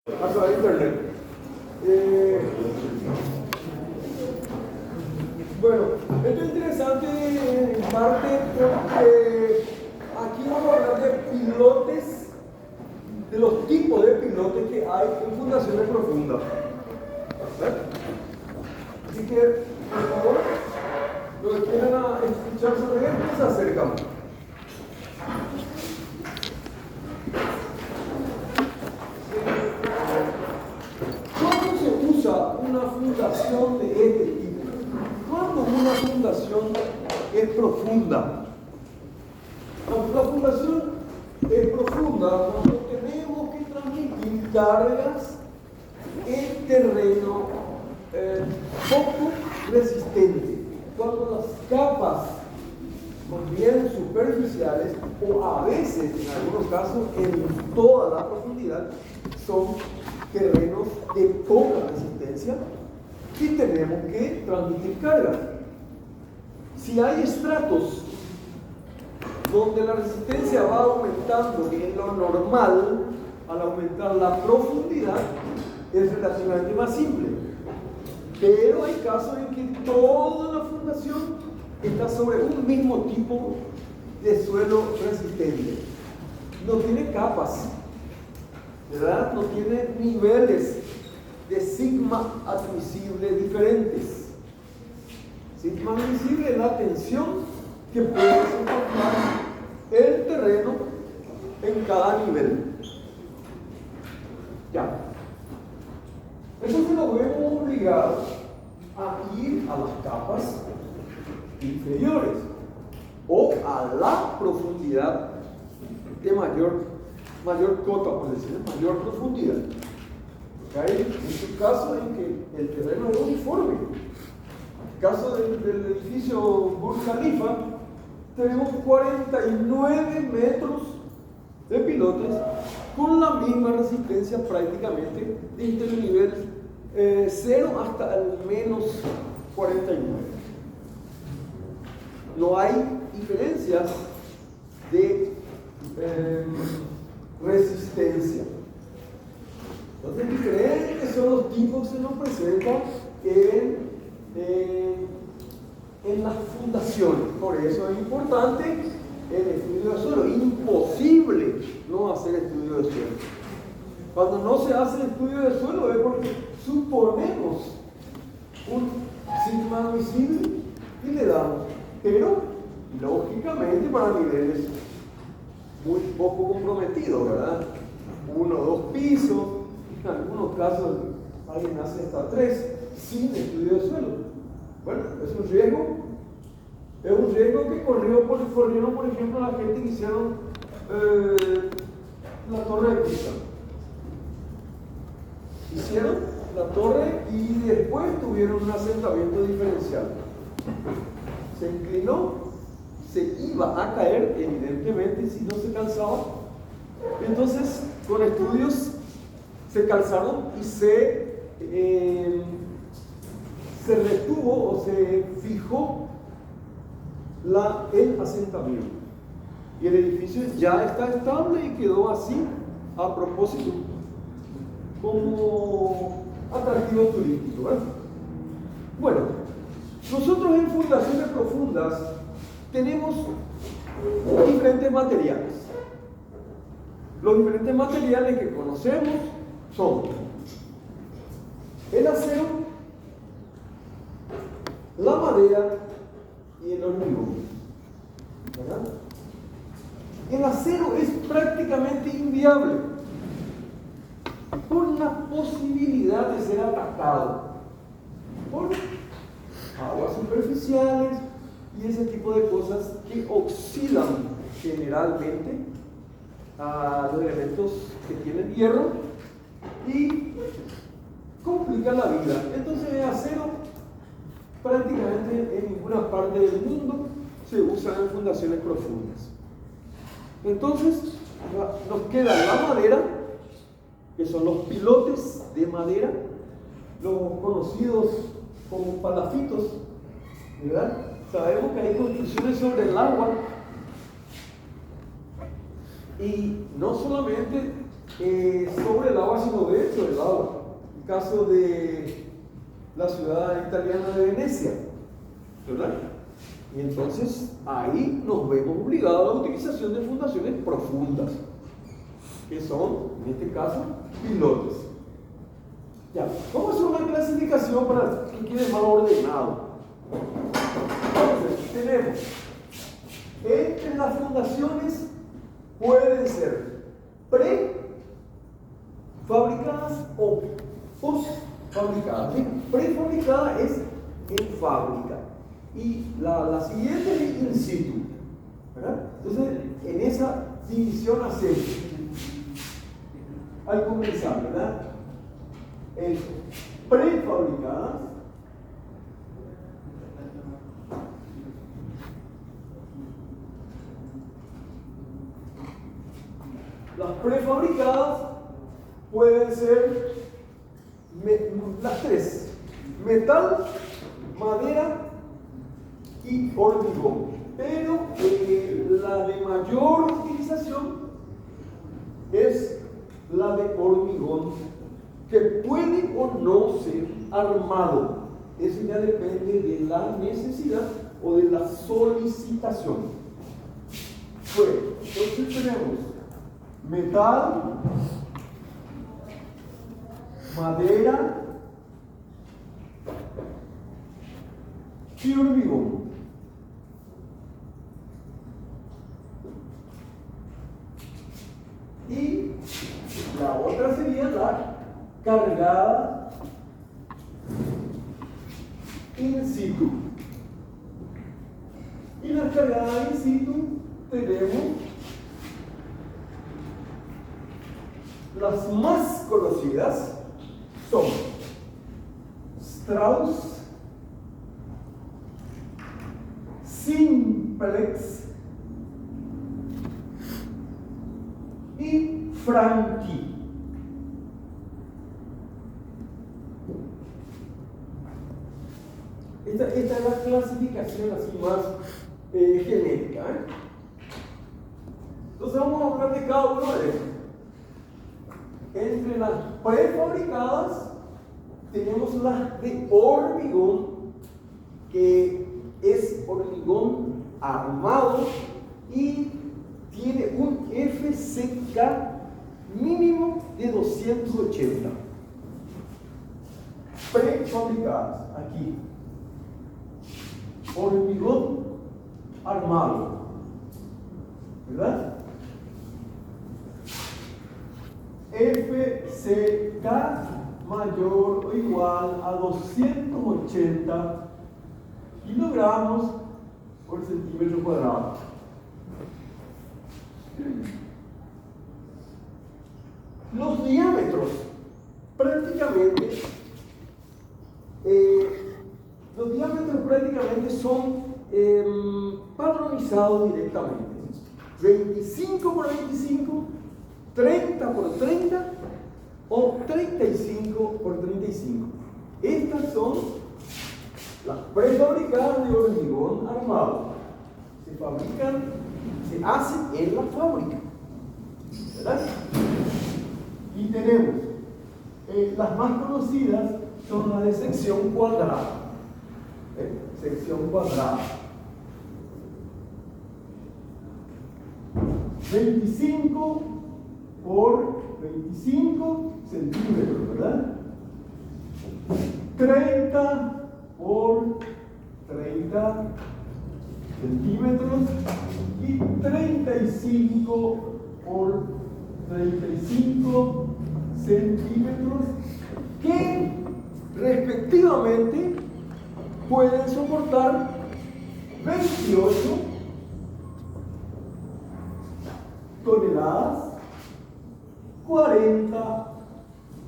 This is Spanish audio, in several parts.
a través de internet. Bueno, esto es interesante en parte porque aquí vamos a hablar de pilotes, de los tipos de pilotes que hay en fundaciones profundas. Así que, por favor, los que quieran escuchar sobre esto se acercan. ¿Cómo se usa una fundación de este tipo? ¿Cuándo una fundación es profunda? La fundación es profunda cuando tenemos que transmitir cargas en terreno poco resistente. Cuando las capas son bien superficiales o a veces, en algunos casos, en toda la profundidad, son terrenos de poca resistencia y tenemos que transmitir cargas. Si hay estratos donde la resistencia va aumentando en lo normal, al aumentar la profundidad, es relativamente más simple. Pero hay casos en que toda la fundación está sobre un mismo tipo de suelo resistente. No tiene capas, ¿verdad? No tiene niveles de sigma admisible diferentes. Sigma admisible es la tensión que puede soportar el terreno en cada nivel. Ya. Entonces nos vemos obligados a ir a las capas inferiores o a la profundidad de mayor cota, por decir, mayor profundidad. ¿Okay? En su caso en que el terreno es uniforme. En el caso del edificio Burj Khalifa, tenemos 49 metros de pilotes con la misma resistencia prácticamente desde el nivel 0 hasta el menos 49. No hay diferencias de resistencia. Entonces, diferentes son los tipos que se nos presentan en las fundaciones. Por eso es importante el estudio de suelo. Imposible no hacer estudio de suelo. Cuando no se hace estudio de suelo es porque suponemos un sigma admisible y le damos. Pero, lógicamente, para niveles muy poco comprometidos, ¿verdad? 1 o 2 pisos, en algunos casos alguien hace hasta 3 sin estudio de suelo. Bueno, es un riesgo que corrieron, por ejemplo, la gente que hicieron la torre de Pisa. Hicieron la torre y después tuvieron un asentamiento diferencial. Se inclinó, se iba a caer, evidentemente, si no se calzaba. Entonces, con estudios se calzaron y se retuvo o se fijó el asentamiento. Y el edificio ya está estable y quedó así, a propósito, como atractivo turístico, ¿verdad? Bueno, nosotros en fundaciones profundas tenemos diferentes materiales. Los diferentes materiales que conocemos son el acero, la madera y el hormigón, ¿verdad? El acero es prácticamente inviable por la posibilidad de ser atacado por aguas superficiales y ese tipo de cosas que oxidan generalmente a los elementos que tienen hierro y complican la vida. Entonces el acero prácticamente en ninguna parte del mundo se usa en fundaciones profundas. Entonces nos queda la madera, que son los pilotes de madera, los conocidos como palafitos, ¿verdad? Sabemos que hay construcciones sobre el agua y no solamente sobre el agua, sino de hecho ahora, el caso de la ciudad italiana de Venecia, ¿verdad? Y entonces ahí nos vemos obligados a la utilización de fundaciones profundas, que son, en este caso, pilotes. Ya, vamos a hacer una clasificación para que quede más ordenado. Entonces, tenemos, entre las fundaciones pueden ser prefabricadas o postfabricadas. Prefabricada es en fábrica y la siguiente es in situ, ¿verdad? Entonces, en esa división hacemos al comenzar, ¿verdad? Es prefabricadas, las prefabricadas pueden ser las tres: metal, madera y hormigón. Pero la de mayor utilización es la de hormigón, que puede o no ser armado. Eso ya depende de la necesidad o de la solicitación. Bueno, entonces tenemos metal, madera y hormigón. Y la otra sería la cargada in situ. Y la cargada in situ tenemos las más conocidas, son Strauss, Simplex y Franchi. Esta es la clasificación así más genérica, ¿eh? Entonces vamos a hablar de cada uno de ellos. Entre las prefabricadas tenemos las de hormigón, que es hormigón armado y tiene un FCK mínimo de 280. Prefabricadas, aquí. Hormigón armado, ¿verdad? FCK mayor o igual a 280 kilogramos por centímetro cuadrado. Los diámetros prácticamente son padronizados directamente. 25 por 25, 30 por 30 o 35 por 35. Estas son las prefabricadas de hormigón armado. Se hacen en la fábrica, ¿verdad? Y tenemos las más conocidas son las de sección cuadrada. Sección cuadrada. 25 por 25 centímetros, ¿verdad? 30 por 30 centímetros y 35 por 35 centímetros, que respectivamente pueden soportar 28 toneladas, 40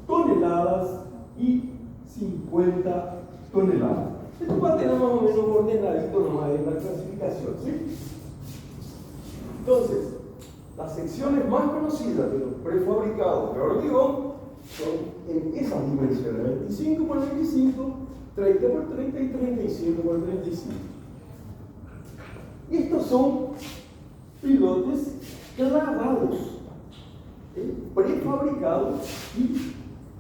toneladas y 50 toneladas. Esto va a tener más o menos ordenadito nomás en la clasificación, ¿sí? Entonces, las secciones más conocidas de los prefabricados de hormigón son en esas dimensiones: 25 por 25, 30 por 30 y 35 por 35. Y estos son pilotes clavados, prefabricados y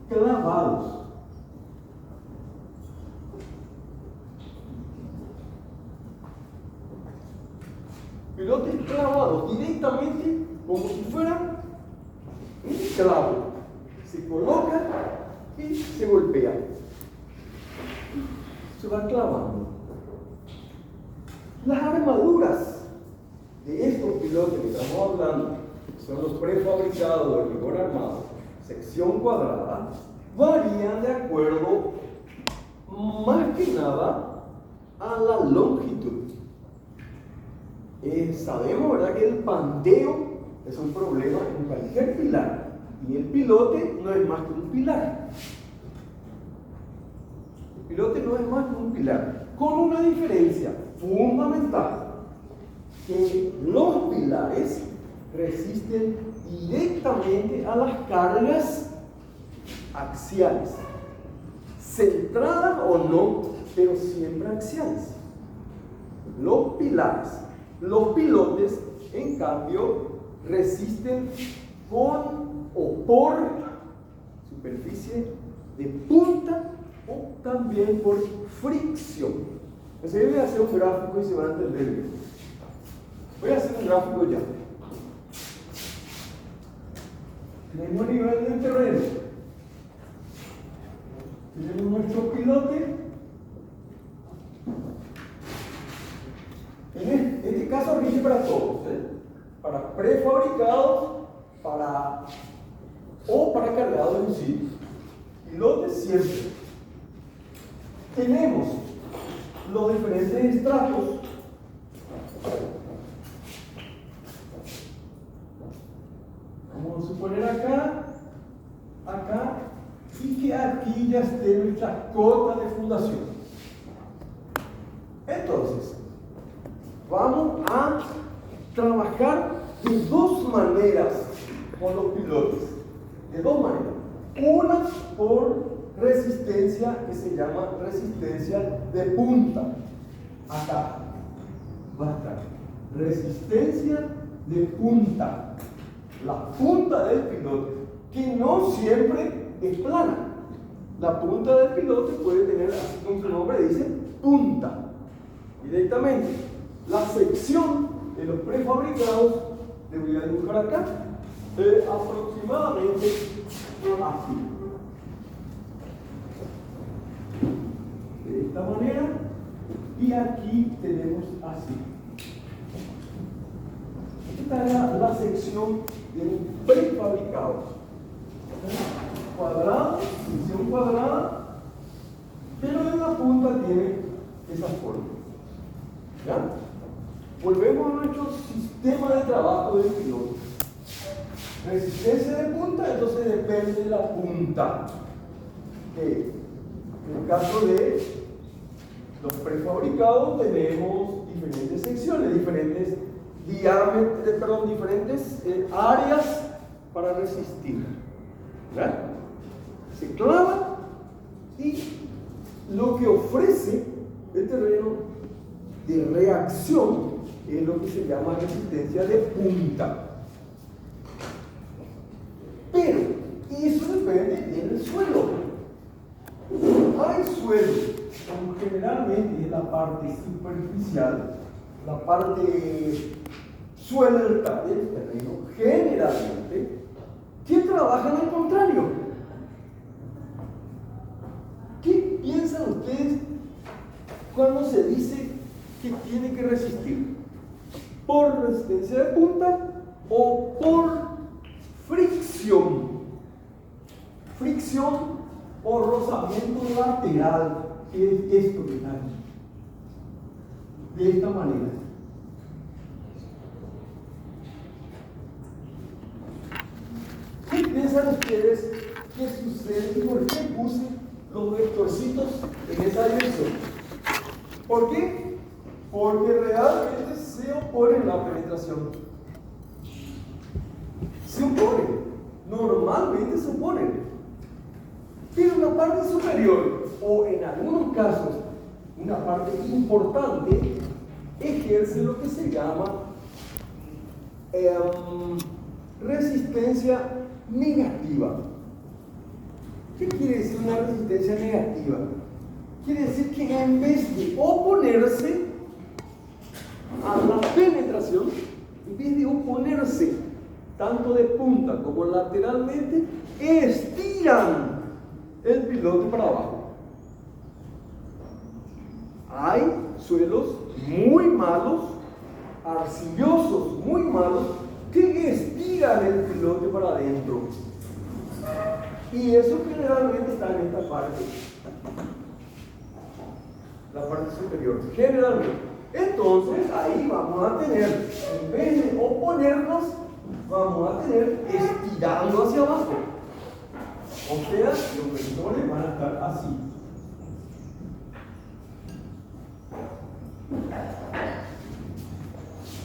clavados. Pilotes clavados directamente como si fueran un clavo. Se coloca y se golpea. Se va clavando. Las armaduras de estos pilotes que estamos hablando, que son los prefabricados de rigor armado, sección cuadrada, varían de acuerdo más que nada a la longitud. Sabemos, ¿verdad?, que el pandeo es un problema en cualquier pilar y el pilote no es más que un pilar. El pilote no es más que un pilar, con una diferencia fundamental, que los pilares resisten directamente a las cargas axiales, centradas o no, pero siempre axiales. Los pilotes, en cambio, resisten con o por superficie de punta o también por fricción. Entonces yo voy a hacer un gráfico y se va a entender bien. Voy a hacer un gráfico ya. Tenemos el nivel del terreno. Tenemos nuestro pilote. En este caso rige para todos, para prefabricados, o para cargados en sí. Pilotes siempre. Tenemos los diferentes estratos. Vamos a suponer acá, y que aquí ya esté nuestra cota de fundación. Entonces, vamos a trabajar de dos maneras con los pilotes. De dos maneras. Una por resistencia, que se llama resistencia de punta. Acá va a estar resistencia de punta. La punta del pilote, que no siempre es plana. La punta del pilote puede tener, así como su nombre dice, punta. Directamente. La sección de los prefabricados, le voy a dibujar acá, aproximadamente así. De esta manera, y aquí tenemos así. Esta es la sección de un prefabricado. Cuadrado, sección cuadrada, pero en la punta tiene esa forma. ¿Ya? Volvemos a nuestro sistema de trabajo del piloto. Resistencia de punta, entonces depende de la punta. En el caso de los prefabricados tenemos diferentes secciones, diferentes diámetros, diferentes áreas para resistir. ¿Verdad? Se clava y lo que ofrece el terreno de reacción es lo que se llama resistencia de punta. Pero eso depende del suelo. Hay suelos, como generalmente es la parte superficial, la parte suelta del terreno, generalmente, que trabajan al contrario. ¿Qué piensan ustedes cuando se dice que tiene que resistir? ¿Por resistencia de punta o por fricción? Fricción o rozamiento lateral, que es esto que está aquí. De esta manera. ¿Qué piensan ustedes que sucede y por qué puse los vectorcitos en esa dirección? ¿Por qué? Porque realmente se oponen a la penetración. Se oponen. Normalmente se oponen. Pero una parte superior, o en algunos casos, una parte importante, ejerce lo que se llama resistencia negativa. ¿Qué quiere decir una resistencia negativa? Quiere decir que en vez de oponerse a la penetración, en vez de oponerse tanto de punta como lateralmente, estiran el pilote para abajo. Hay suelos muy malos, arcillosos muy malos, que estiran el pilote para adentro. Y eso generalmente está en esta parte, la parte superior, generalmente. Entonces ahí vamos a tener, en vez de oponernos, vamos a tener estirando hacia abajo. O sea, los pendones van a estar así.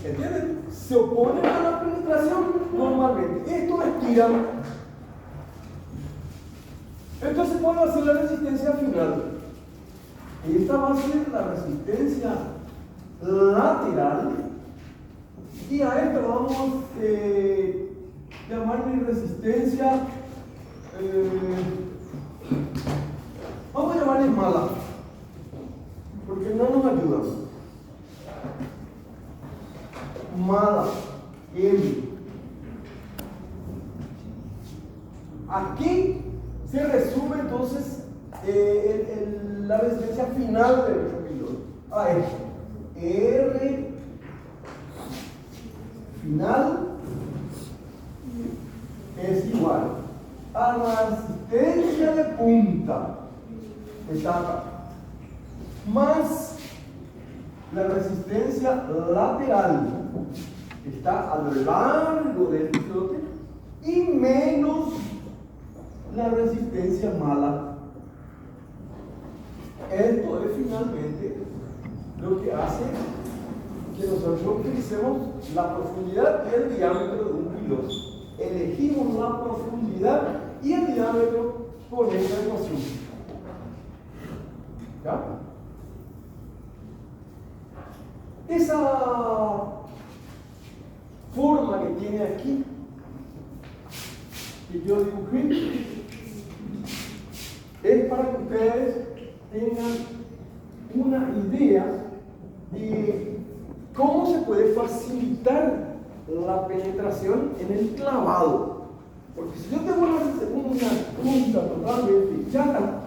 ¿Entienden? Se oponen a la penetración normalmente. Esto estira. Entonces, ¿cuál va a ser la resistencia final? Esta va a ser la resistencia lateral. Y a esta vamos a llamarle resistencia. Vamos a llamarle mala, porque no nos ayuda. Mala, M. Aquí se resume entonces la resistencia final de nuestro piloto. A esto. R final es igual a la resistencia de punta de tapa más la resistencia lateral que está a lo largo del pilote y menos la resistencia mala. Esto es finalmente lo que hace que nosotros utilicemos la profundidad y el diámetro de un piloto. Elegimos la profundidad y el diámetro con esta ecuación. ¿Ya? Esa forma que tiene aquí, que yo dibujé, es para que ustedes tengan una idea de cómo se puede facilitar la penetración en el clavado. Porque si yo tengo una punta totalmente chata,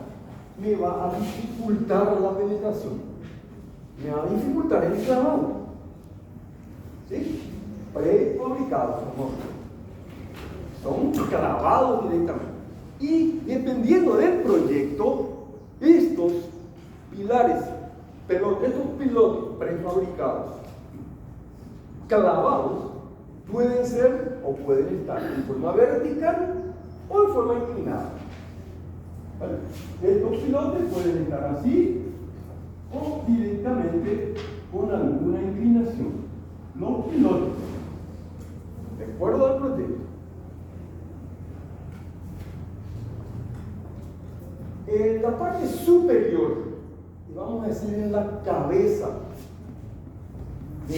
me va a dificultar la penetración, me va a dificultar el clavado. ¿Sí? Prefabricados, son clavados directamente. Y dependiendo del proyecto, estos pilares, pero estos pilotos prefabricados, clavados, pueden ser o pueden estar en forma vertical o en forma inclinada. ¿Vale? Estos pilotes pueden estar así o directamente con alguna inclinación. Los pilotes, de acuerdo al proyecto. En la parte superior, vamos a decir en la cabeza de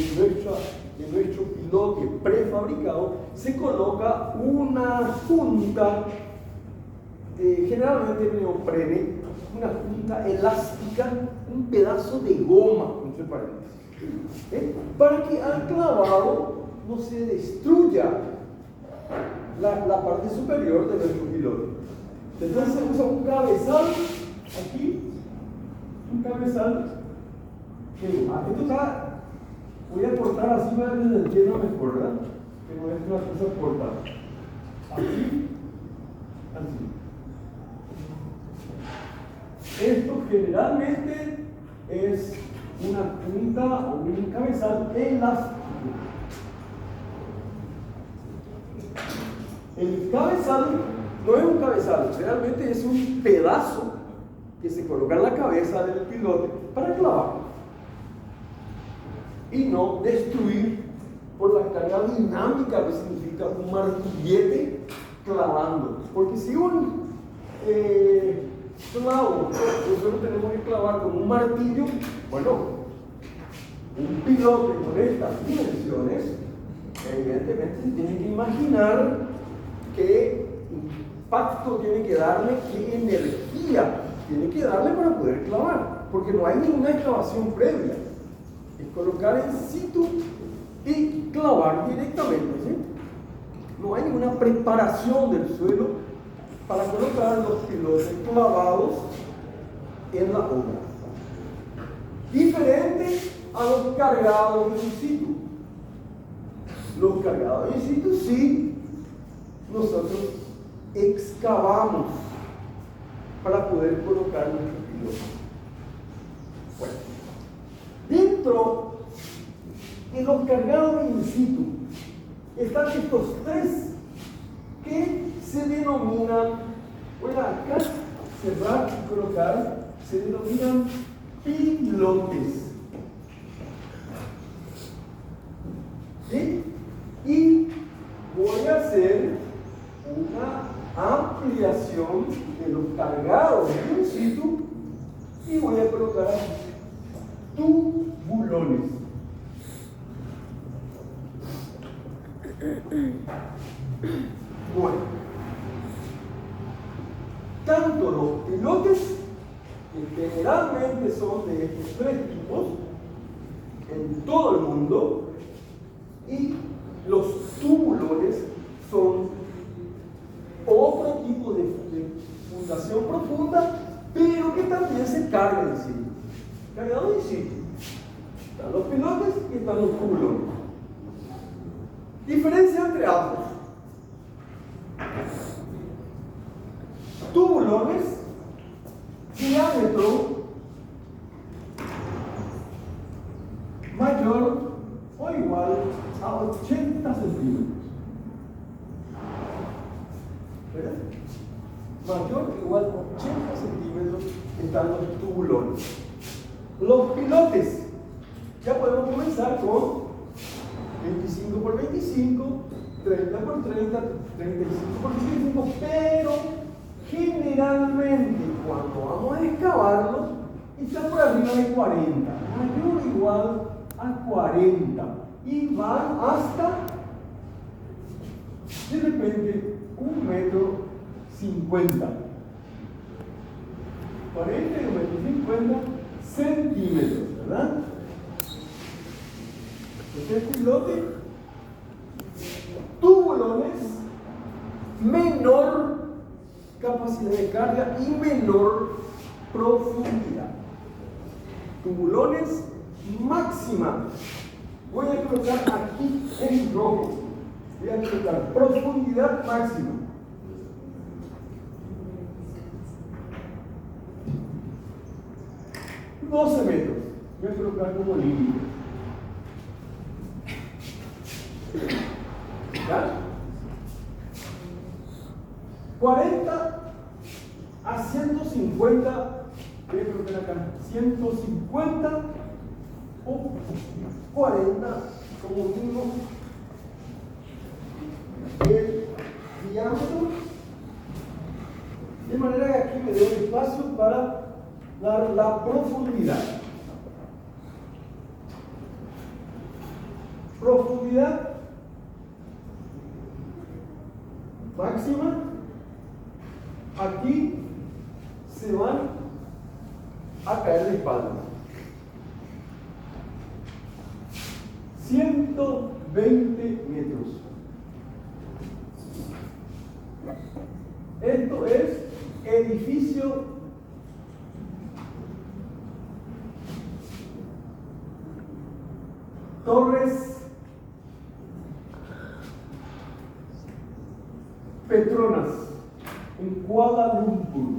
nuestro pilote prefabricado, se coloca una punta, generalmente de neoprene, una punta elástica, un pedazo de goma, entre paréntesis, para que al clavado no se destruya la parte superior de nuestro pilote. Entonces se usa un cabezal aquí, un cabezal que esto está, voy a cortar así para que se entienda mejor, ¿verdad? Que no es una cosa cortada. Así, así. Esto generalmente es una punta o un cabezal elástico. El cabezal no es un cabezal, realmente es un pedazo que se coloca en la cabeza del pilote para clavar y no destruir por la carga dinámica que significa un martillete clavando. Porque si un clavo nosotros tenemos que clavar con un martillo, bueno, un pilote con estas dimensiones, evidentemente se tiene que imaginar que impacto tiene que darle, qué energía tiene que darle para poder clavar, porque no hay ninguna excavación previa. Es colocar in situ y clavar directamente, ¿sí? No hay ninguna preparación del suelo para colocar los pilotes clavados en la obra. Diferente a los cargados in situ. Los cargados in situ sí, nosotros excavamos para poder colocar nuestros pilotes. Bueno, dentro de los cargados in situ están estos tres que se denominan, voy a acá cerrar y colocar, se denominan pilotes. ¿Sí? Y voy a hacer una ampliación de los cargados in situ y voy a colocar tubulones. Bueno, tanto los pilotes, que generalmente son de estos tres tipos en todo el mundo, y los tubulones son otro tipo de fundación profunda, pero que también se carga en sí. Cargado en sí. Están los pilotes y están los tubulones. Diferencia entre ambos. Tubulones, diámetro mayor o igual a 80 centímetros. ¿Verdad? Mayor o igual a 80 centímetros están los tubulones. Los pilotes, ya podemos comenzar con 25 por 25, 30 por 30, 35 por 35, pero generalmente cuando vamos a excavarlos está por arriba de 40, mayor o igual a 40, y van hasta de repente 1,50 m, 40 y 1,50 centímetros, ¿verdad? Este pilote, tubulones, menor capacidad de carga y menor profundidad. Tubulones máxima. Voy a colocar aquí en rojo. Voy a colocar profundidad máxima. $12 metros. Voy a colocar como límite. ¿Ya? 40 a 150, voy a colocar acá 150 o 40 como mínimo el diámetro, de manera que aquí me dé un espacio para dar la profundidad. Profundidad máxima. Aquí se van a caer de espalda. 120 metros. Esto es edificio Torres Petronas en Kuala Lumpur.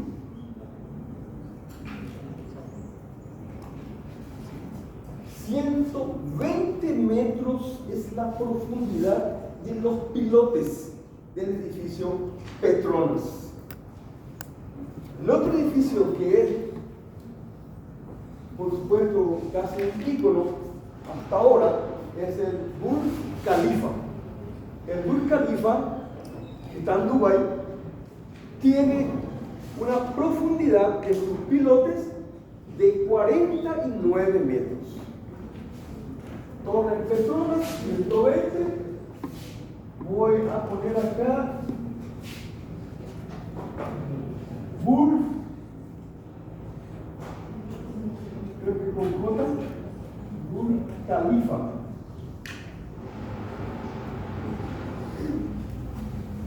$120 metros es la profundidad de los pilotes del edificio Petronas. El otro edificio que es, por supuesto, casi un ícono hasta ahora, es el Burj Khalifa. El Burj Khalifa, que está en Dubái, tiene una profundidad de sus pilotes de 49 metros. Torre Petronas, 120. Voy a poner acá Burj, creo que con J, Burj Khalifa.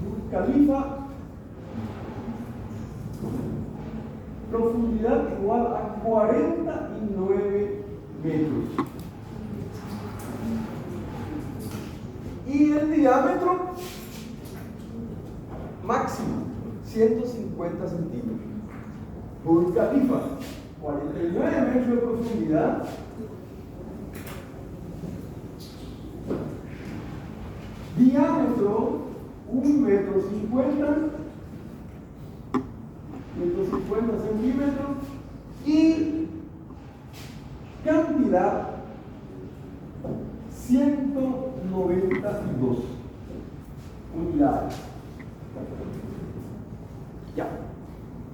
Burj Khalifa, profundidad igual a 49 metros. Y el diámetro máximo, 150 centímetros. Burj Khalifa, 49 metros de profundidad. Diámetro, 1,50 m, centímetros. Y cantidad, 192 unidades. Ya.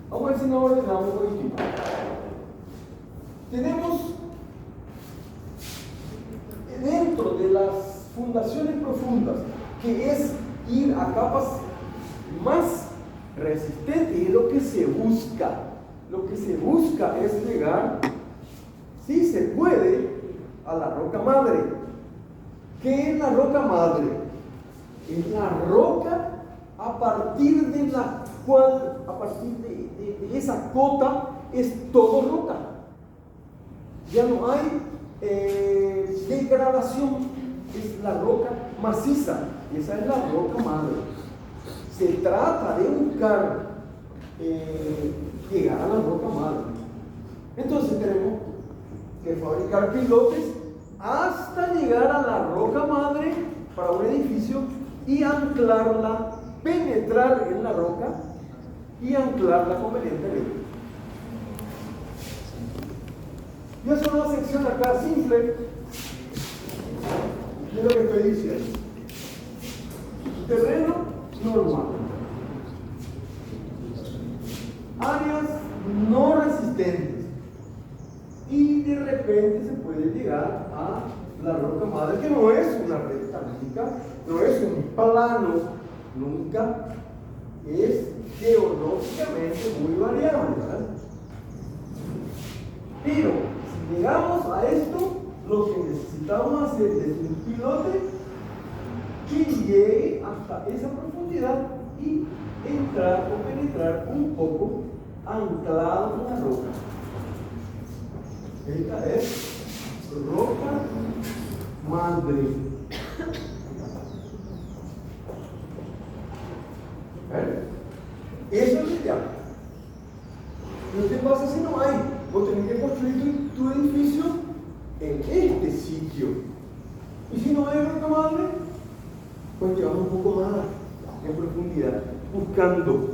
Vamos a ver si nos ordenamos un poquitito. Tenemos dentro de las fundaciones profundas, que es ir a capas más resistentes, y es lo que se busca. Lo que se busca es llegar, si se puede, a la roca madre. ¿Qué es la roca madre? Es la roca a partir de la cual, a partir de esa cota, es todo roca. Ya no hay degradación, es la roca maciza, esa es la roca madre. Se trata de buscar llegar a la roca madre. Entonces tenemos que fabricar pilotes hasta llegar a la roca madre para un edificio y anclarla, penetrar en la roca y anclarla convenientemente. Y es una sección acá simple de lo que estoy diciendo. Terreno normal. Áreas no resistentes. Y de repente se puede llegar a la roca madre, que no es una recta nunca, no es un plano nunca, es geológicamente muy variable, ¿verdad? Pero si llegamos a esto, lo que necesitamos hacer es un pilote que llegue hasta esa profundidad y entrar o penetrar un poco anclado en la roca. Esta es roca madre. Eso es ya. No te pasa si no hay. Vos tenés que construir tu edificio en este sitio. Y si no hay roca madre, pues te vas un poco más en profundidad, buscando.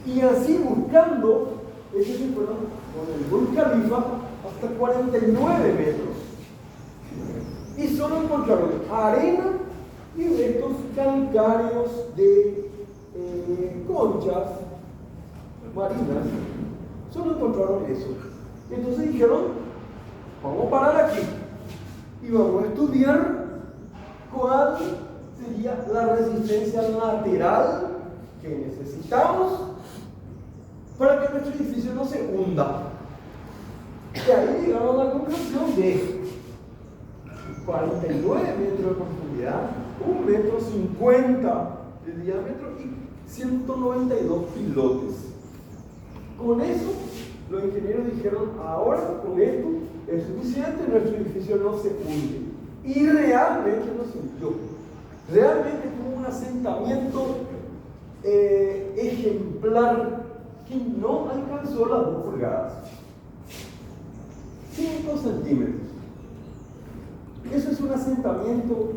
Y así buscando, ellos se fueron con el Burj Khalifa hasta 49 metros. Y solo encontraron arena y restos calcáreos de conchas marinas. Solo encontraron eso. Entonces dijeron, vamos a parar aquí y vamos a estudiar cuál sería la resistencia lateral que necesitamos para que nuestro edificio no se hunda. Y ahí llegaron a la conclusión de 49 metros de profundidad, 1,50 m de diámetro y 192 pilotes. Con eso, los ingenieros dijeron, ahora con esto es suficiente, nuestro edificio no se hunde. Y realmente no se hundió. Realmente tuvo un asentamiento ejemplar que no alcanzó las 2 pulgadas. 5 centímetros. Eso es un asentamiento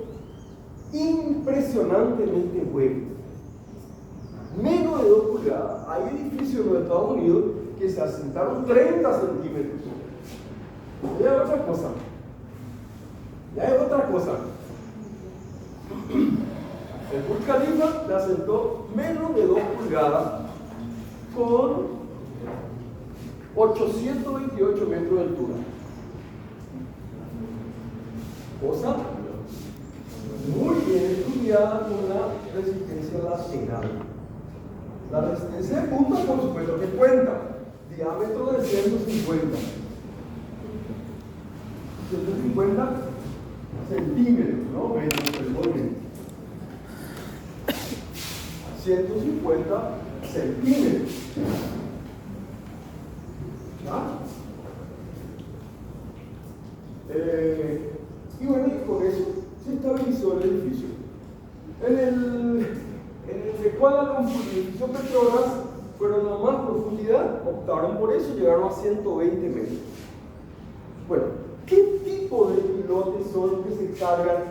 impresionantemente bueno. Menos de 2 pulgadas. Hay edificios en los Estados Unidos que se asentaron 30 centímetros. Ya es otra cosa. Ya es otra cosa. El Burj Khalifa le asentó menos de 2 pulgadas con 828 metros de altura. Cosa muy bien estudiada con la resistencia lateral. La resistencia de punta, por supuesto que cuenta. Diámetro de 150. 150 centímetros, ¿no? Perdón. 150 centímetros. ¿Ya? Y bueno, y con eso se estabilizó el edificio. En el de Kuala Lumpur, el edificio Petrobras, fueron a más profundidad, optaron por eso, llegaron a 120 metros. Bueno, ¿qué tipo de pilotes son los que se cargan?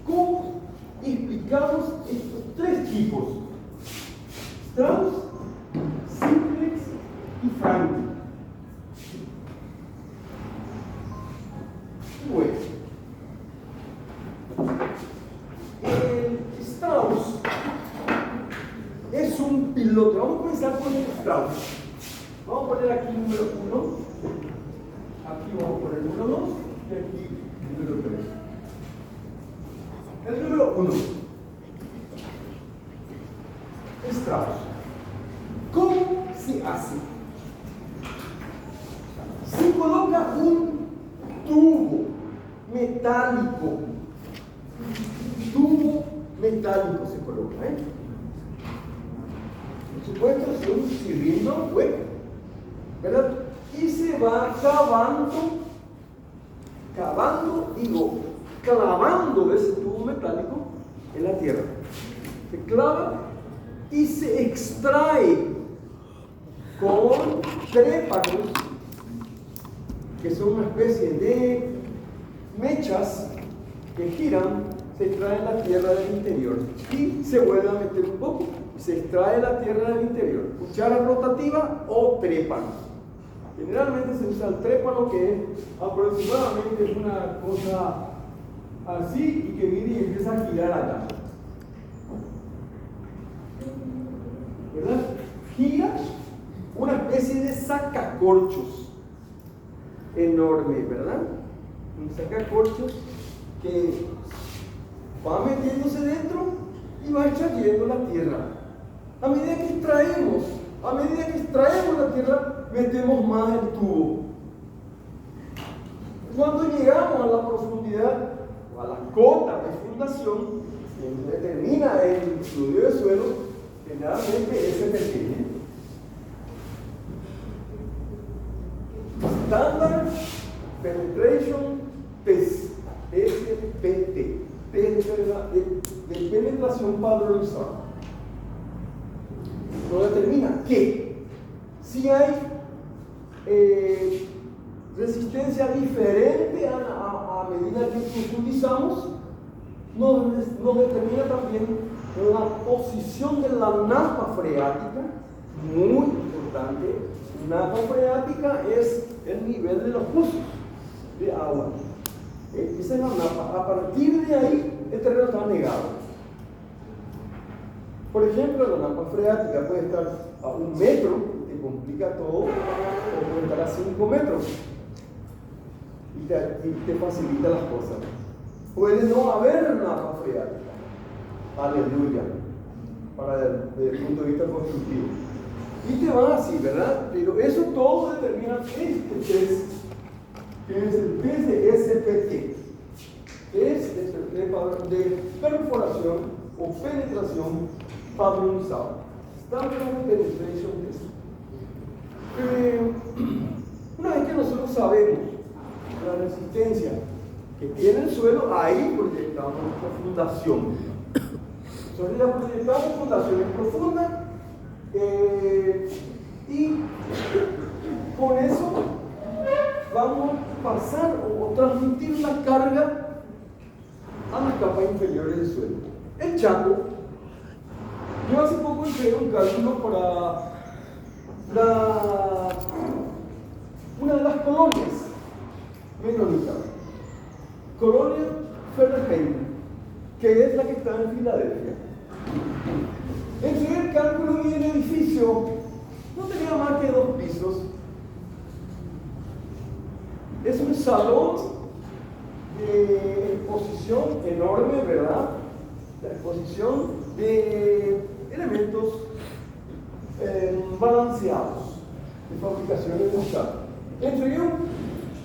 ¿Cómo explicamos estos tres tipos? Strauss, Simplex y Franklin. Bueno, el Strauss es un piloto. Vamos a comenzar con el Strauss. Vamos a poner aquí número 1, aquí vamos a poner número 2 y aquí número 3. El número 1, Strauss. ¿Cómo se hace? Se coloca un tubo metálico. Tubo metálico se coloca, Por supuesto, es un cilindro hueco, ¿verdad? Y se va clavando ese tubo metálico en la tierra. Se clava y se extrae con trépanos, que son una especie de mechas que giran, se extrae la tierra del interior y se vuelve a meter un poco, se extrae la tierra del interior. Cuchara rotativa o trépano. Generalmente se usa el trépano, que aproximadamente es una cosa así y que viene y empieza a girar acá. ¿Verdad? Gira una especie de sacacorchos enorme, ¿verdad? Un sacacorchos que va metiéndose dentro y va extrayendo la tierra. A medida que extraemos la tierra, metemos más el tubo. Cuando llegamos a la profundidad o a la cota de fundación, que determina el estudio de suelo, generalmente es SPT. Standard Penetration Test, SPT, de penetración padronizada. Nos determina que si hay resistencia diferente a medida que profundizamos, nos determina también la posición de la napa freática, muy importante. Napa freática es el nivel de los pozos de agua. Esa es la napa. A partir de ahí, el terreno está anegado. Por ejemplo, la napa freática puede estar a 1 metro, te complica todo, o puede estar a 5 metros y te facilita las cosas. Puede no haber napa freática. Aleluya. Desde el punto de vista constructivo. Y te va así, ¿verdad? Pero eso todo determina este test, que es el test de SPT. Es de perforación o penetración padronizada. Standard Penetration Test. Una vez que nosotros sabemos la resistencia que tiene el suelo, ahí proyectamos nuestra fundación. Entonces la proyectamos fundaciones profundas. Y con eso vamos a pasar o transmitir la carga a las capas inferiores del suelo. El Chaco, yo hace poco hice un cálculo para una de las colonias menonitas, Colonia Ferragem, que es la que está en Filadelfia. En el cálculo y el edificio no tenía más que 2 pisos. Es un salón de exposición enorme, ¿verdad? La exposición elementos balanceados de fabricación de costal. Entregué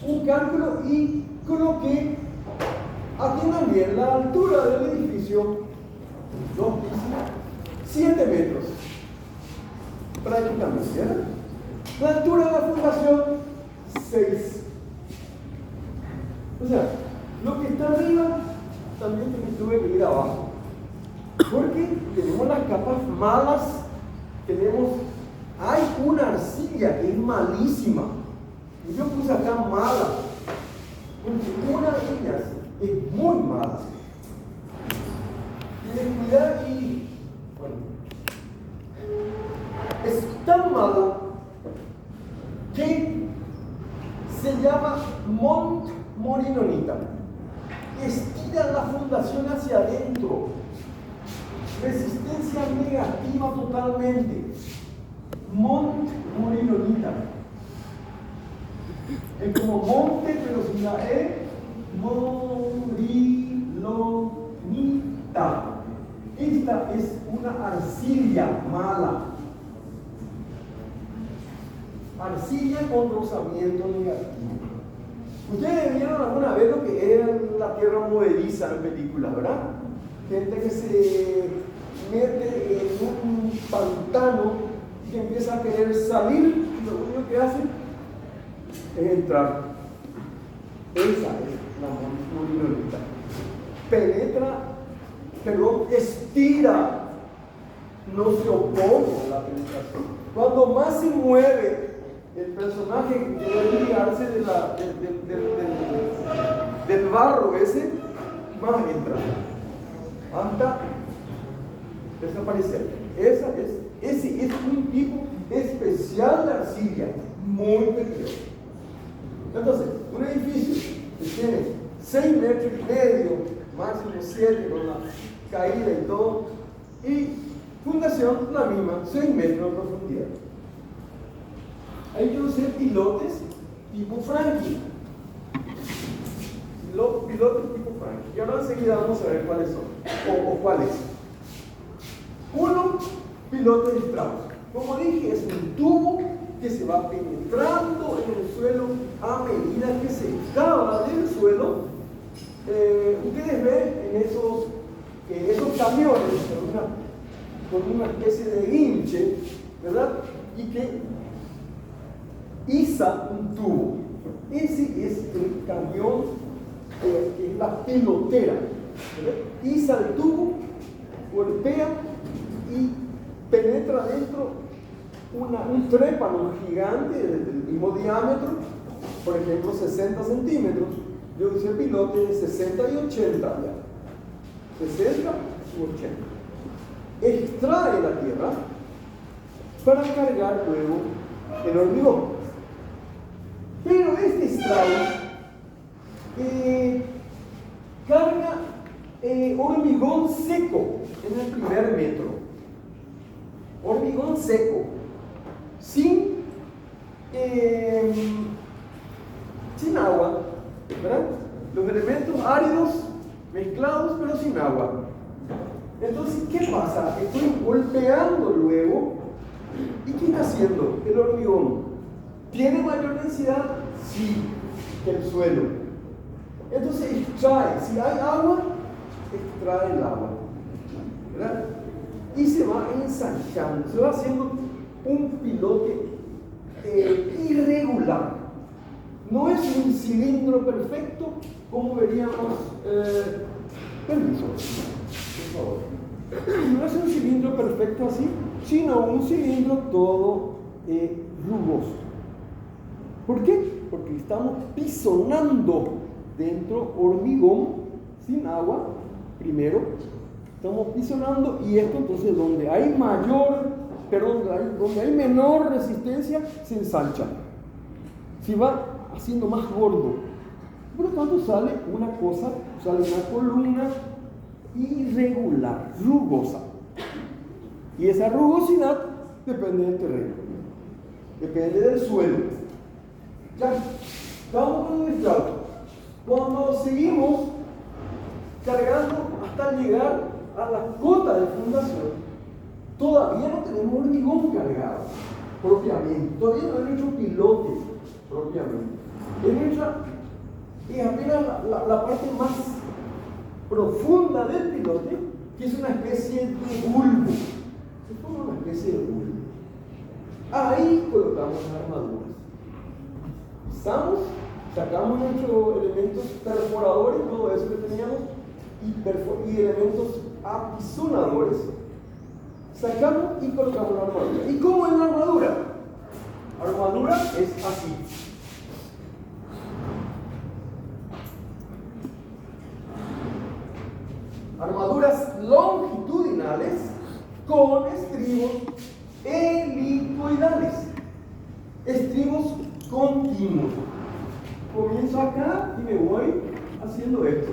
un cálculo y coloqué aquí también la altura del edificio, 7 metros, prácticamente, ¿verdad? La altura de la fundación, 6. O sea, lo que está arriba también tuve que ir abajo. Porque tenemos las capas malas, hay una arcilla que es malísima. Y yo puse acá mala, porque una de ellas es muy mala. Y descuidar y, bueno, es tan mala que se llama montmorinonita. Estira la fundación hacia adentro. Resistencia negativa totalmente. Montmorinonita. Es como monte, pero sin la E. Morinonita. Esta es una arcilla mala. Arcilla con rozamiento negativo. Ustedes vieron alguna vez lo que era la tierra movediza en películas, ¿verdad? Gente que se mete en un pantano y que empieza a querer salir y lo único que hace es entrar. Esa es la morinonita. Penetra, pero estira, no se opone a la penetración. Cuando más se mueve el personaje que quiere ligarse del barro ese, más entra hasta desaparecer. Ese es un tipo especial de arcilla, muy peligroso. Entonces, un edificio que tiene 6 metros y medio, máximo 7 con la caída y todo, y fundación la misma, 6 metros de profundidad. Ahí yo usé pilotes tipo Frankie. Pilotes tipo Frankie. Y ahora enseguida vamos a ver cuáles son, o cuáles. Uno, pilote de Strauss. Como dije, es un tubo que se va penetrando en el suelo a medida que se cava del suelo. Ustedes ven en esos camiones con una especie de hinche, ¿verdad? Y que iza un tubo. Ese es el camión que es la pilotera. ¿Verdad? Iza el tubo, golpea y penetra dentro un trépano gigante del mismo diámetro, por ejemplo 60 centímetros. Yo usé pilote de 60 y 80 ya. 60 y 80. Extrae la tierra para cargar luego el hormigón. Pero este Strauss carga hormigón seco en el primer metro. Hormigón seco, sin agua, ¿verdad? Los elementos áridos mezclados pero sin agua. Entonces, ¿qué pasa? Estoy golpeando luego. ¿Y qué está haciendo el hormigón? ¿Tiene mayor densidad? Sí, que el suelo. Entonces extrae, si hay agua, extrae el agua, ¿verdad? Y se va ensanchando, se va haciendo un pilote irregular. No es un cilindro perfecto como veríamos. Permiso, por favor. No es un cilindro perfecto así, sino un cilindro todo rugoso. ¿Por qué? Porque estamos pisonando dentro hormigón sin agua, primero. Estamos pisonando y esto entonces donde hay donde hay menor resistencia, se ensancha. Se va haciendo más gordo. Por lo tanto sale una columna irregular, rugosa. Y esa rugosidad depende del terreno, depende del suelo. Ya, estamos con el estrado. Cuando seguimos cargando hasta llegar a la cota de fundación, todavía no tenemos hormigón cargado propiamente, todavía no es nuestro pilote propiamente. Es apenas la parte más profunda del pilote, que es una especie de bulbo. Se forma una especie de bulbo. Ahí colocamos las armaduras. Sacamos nuestros elementos perforadores, todo eso que teníamos, y elementos apisonadores. Sacamos y colocamos la armadura. ¿Y cómo es la armadura? La armadura es así. Armaduras longitudinales con estribos helicoidales. Estribos continuos. Comienzo acá y me voy haciendo esto.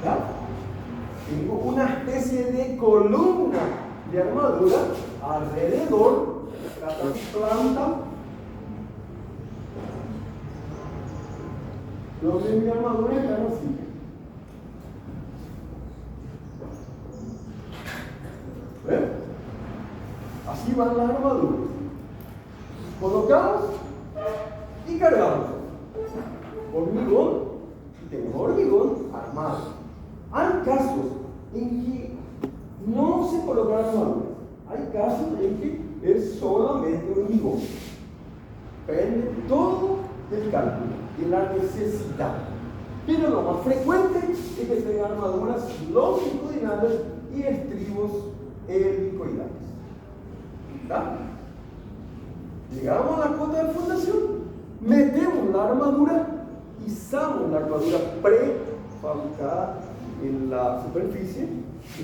¿Ya? Tengo una especie de columna de armadura alrededor de cada planta. Donde mi armadura está así. ¿Ven? Así van las armaduras. Colocamos y cargamos. Hormigón, y tenemos hormigón armado. Hay casos en que no se coloca armadura. Hay casos en que es solamente hormigón. Depende todo del cálculo, de la necesidad. Pero lo más frecuente es que tengan armaduras longitudinales y estribos helicoidales. ¿Está? Llegamos a la cota de fundación, metemos la armadura, izamos la armadura prefabricada en la superficie,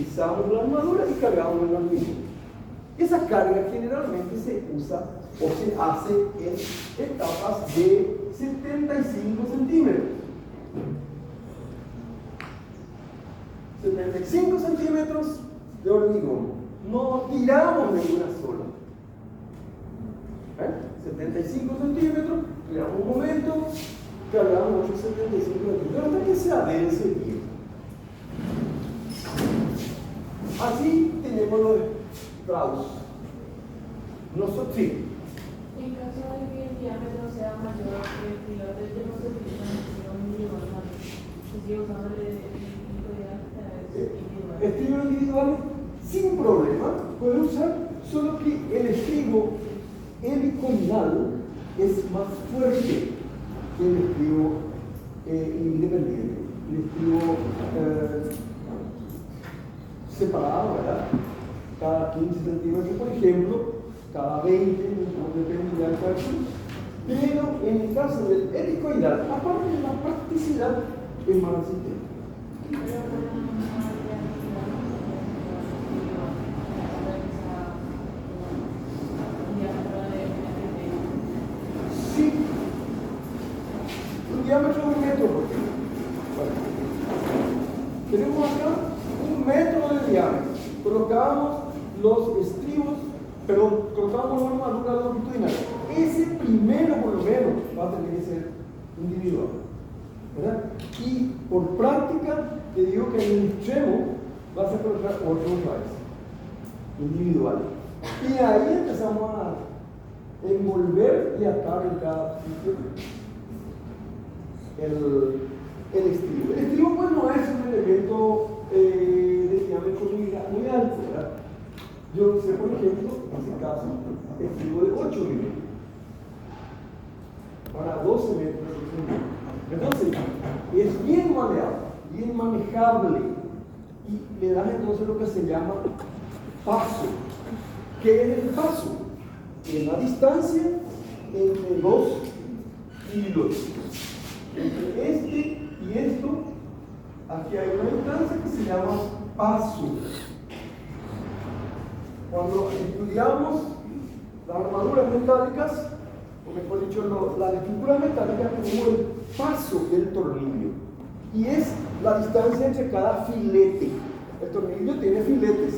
izamos la armadura y cargamos el hormigón. Esa carga generalmente se usa o se hace en etapas de 75 centímetros. 75 centímetros de hormigón. No tiramos ninguna sola. 75 centímetros, tiramos un momento, cargamos otros 75 centímetros, hasta que se adhese bien. Así tenemos los grados. Nosotros, sí. En caso de que el diámetro sea mayor que el pilote, yo no sé si es un individual, si usando el Estribos individuales sin problema, puede usar, solo que el estribo helicoidal es más fuerte que el estribo independiente, el estribo separado, ¿verdad? Cada 15 centímetros, por ejemplo, cada 20, depende del cálculo. Pero en el caso del helicoidal, aparte de la practicidad, es más resistente. Sí, un diámetro de 1 metro. Tenemos acá 1 metro de diámetro. Colocamos los estribos, colocamos la armadura longitudinal. Ese primero, por lo menos, va a tener que ser individual, ¿verdad? Y por práctica, te digo que en el extremo vas a colocar otros rayos individuales. Y ahí empezamos a envolver y atar en cada sitio el estribo. El estribo pues no es un elemento de diámetro muy alto, ¿verdad? Yo sé, por ejemplo, en este caso, estribo de 8 milímetros para 12 metros. Entonces, es bien maleable, bien manejable, y le dan entonces lo que se llama paso. ¿Qué es el paso? Es la distancia entre 2 hilos. Entre este y esto, aquí hay una distancia que se llama paso. Cuando estudiamos las armaduras metálicas, o mejor dicho, las estructuras metálicas, tenemos el paso del tornillo. Y es la distancia entre cada filete. El tornillo tiene filetes,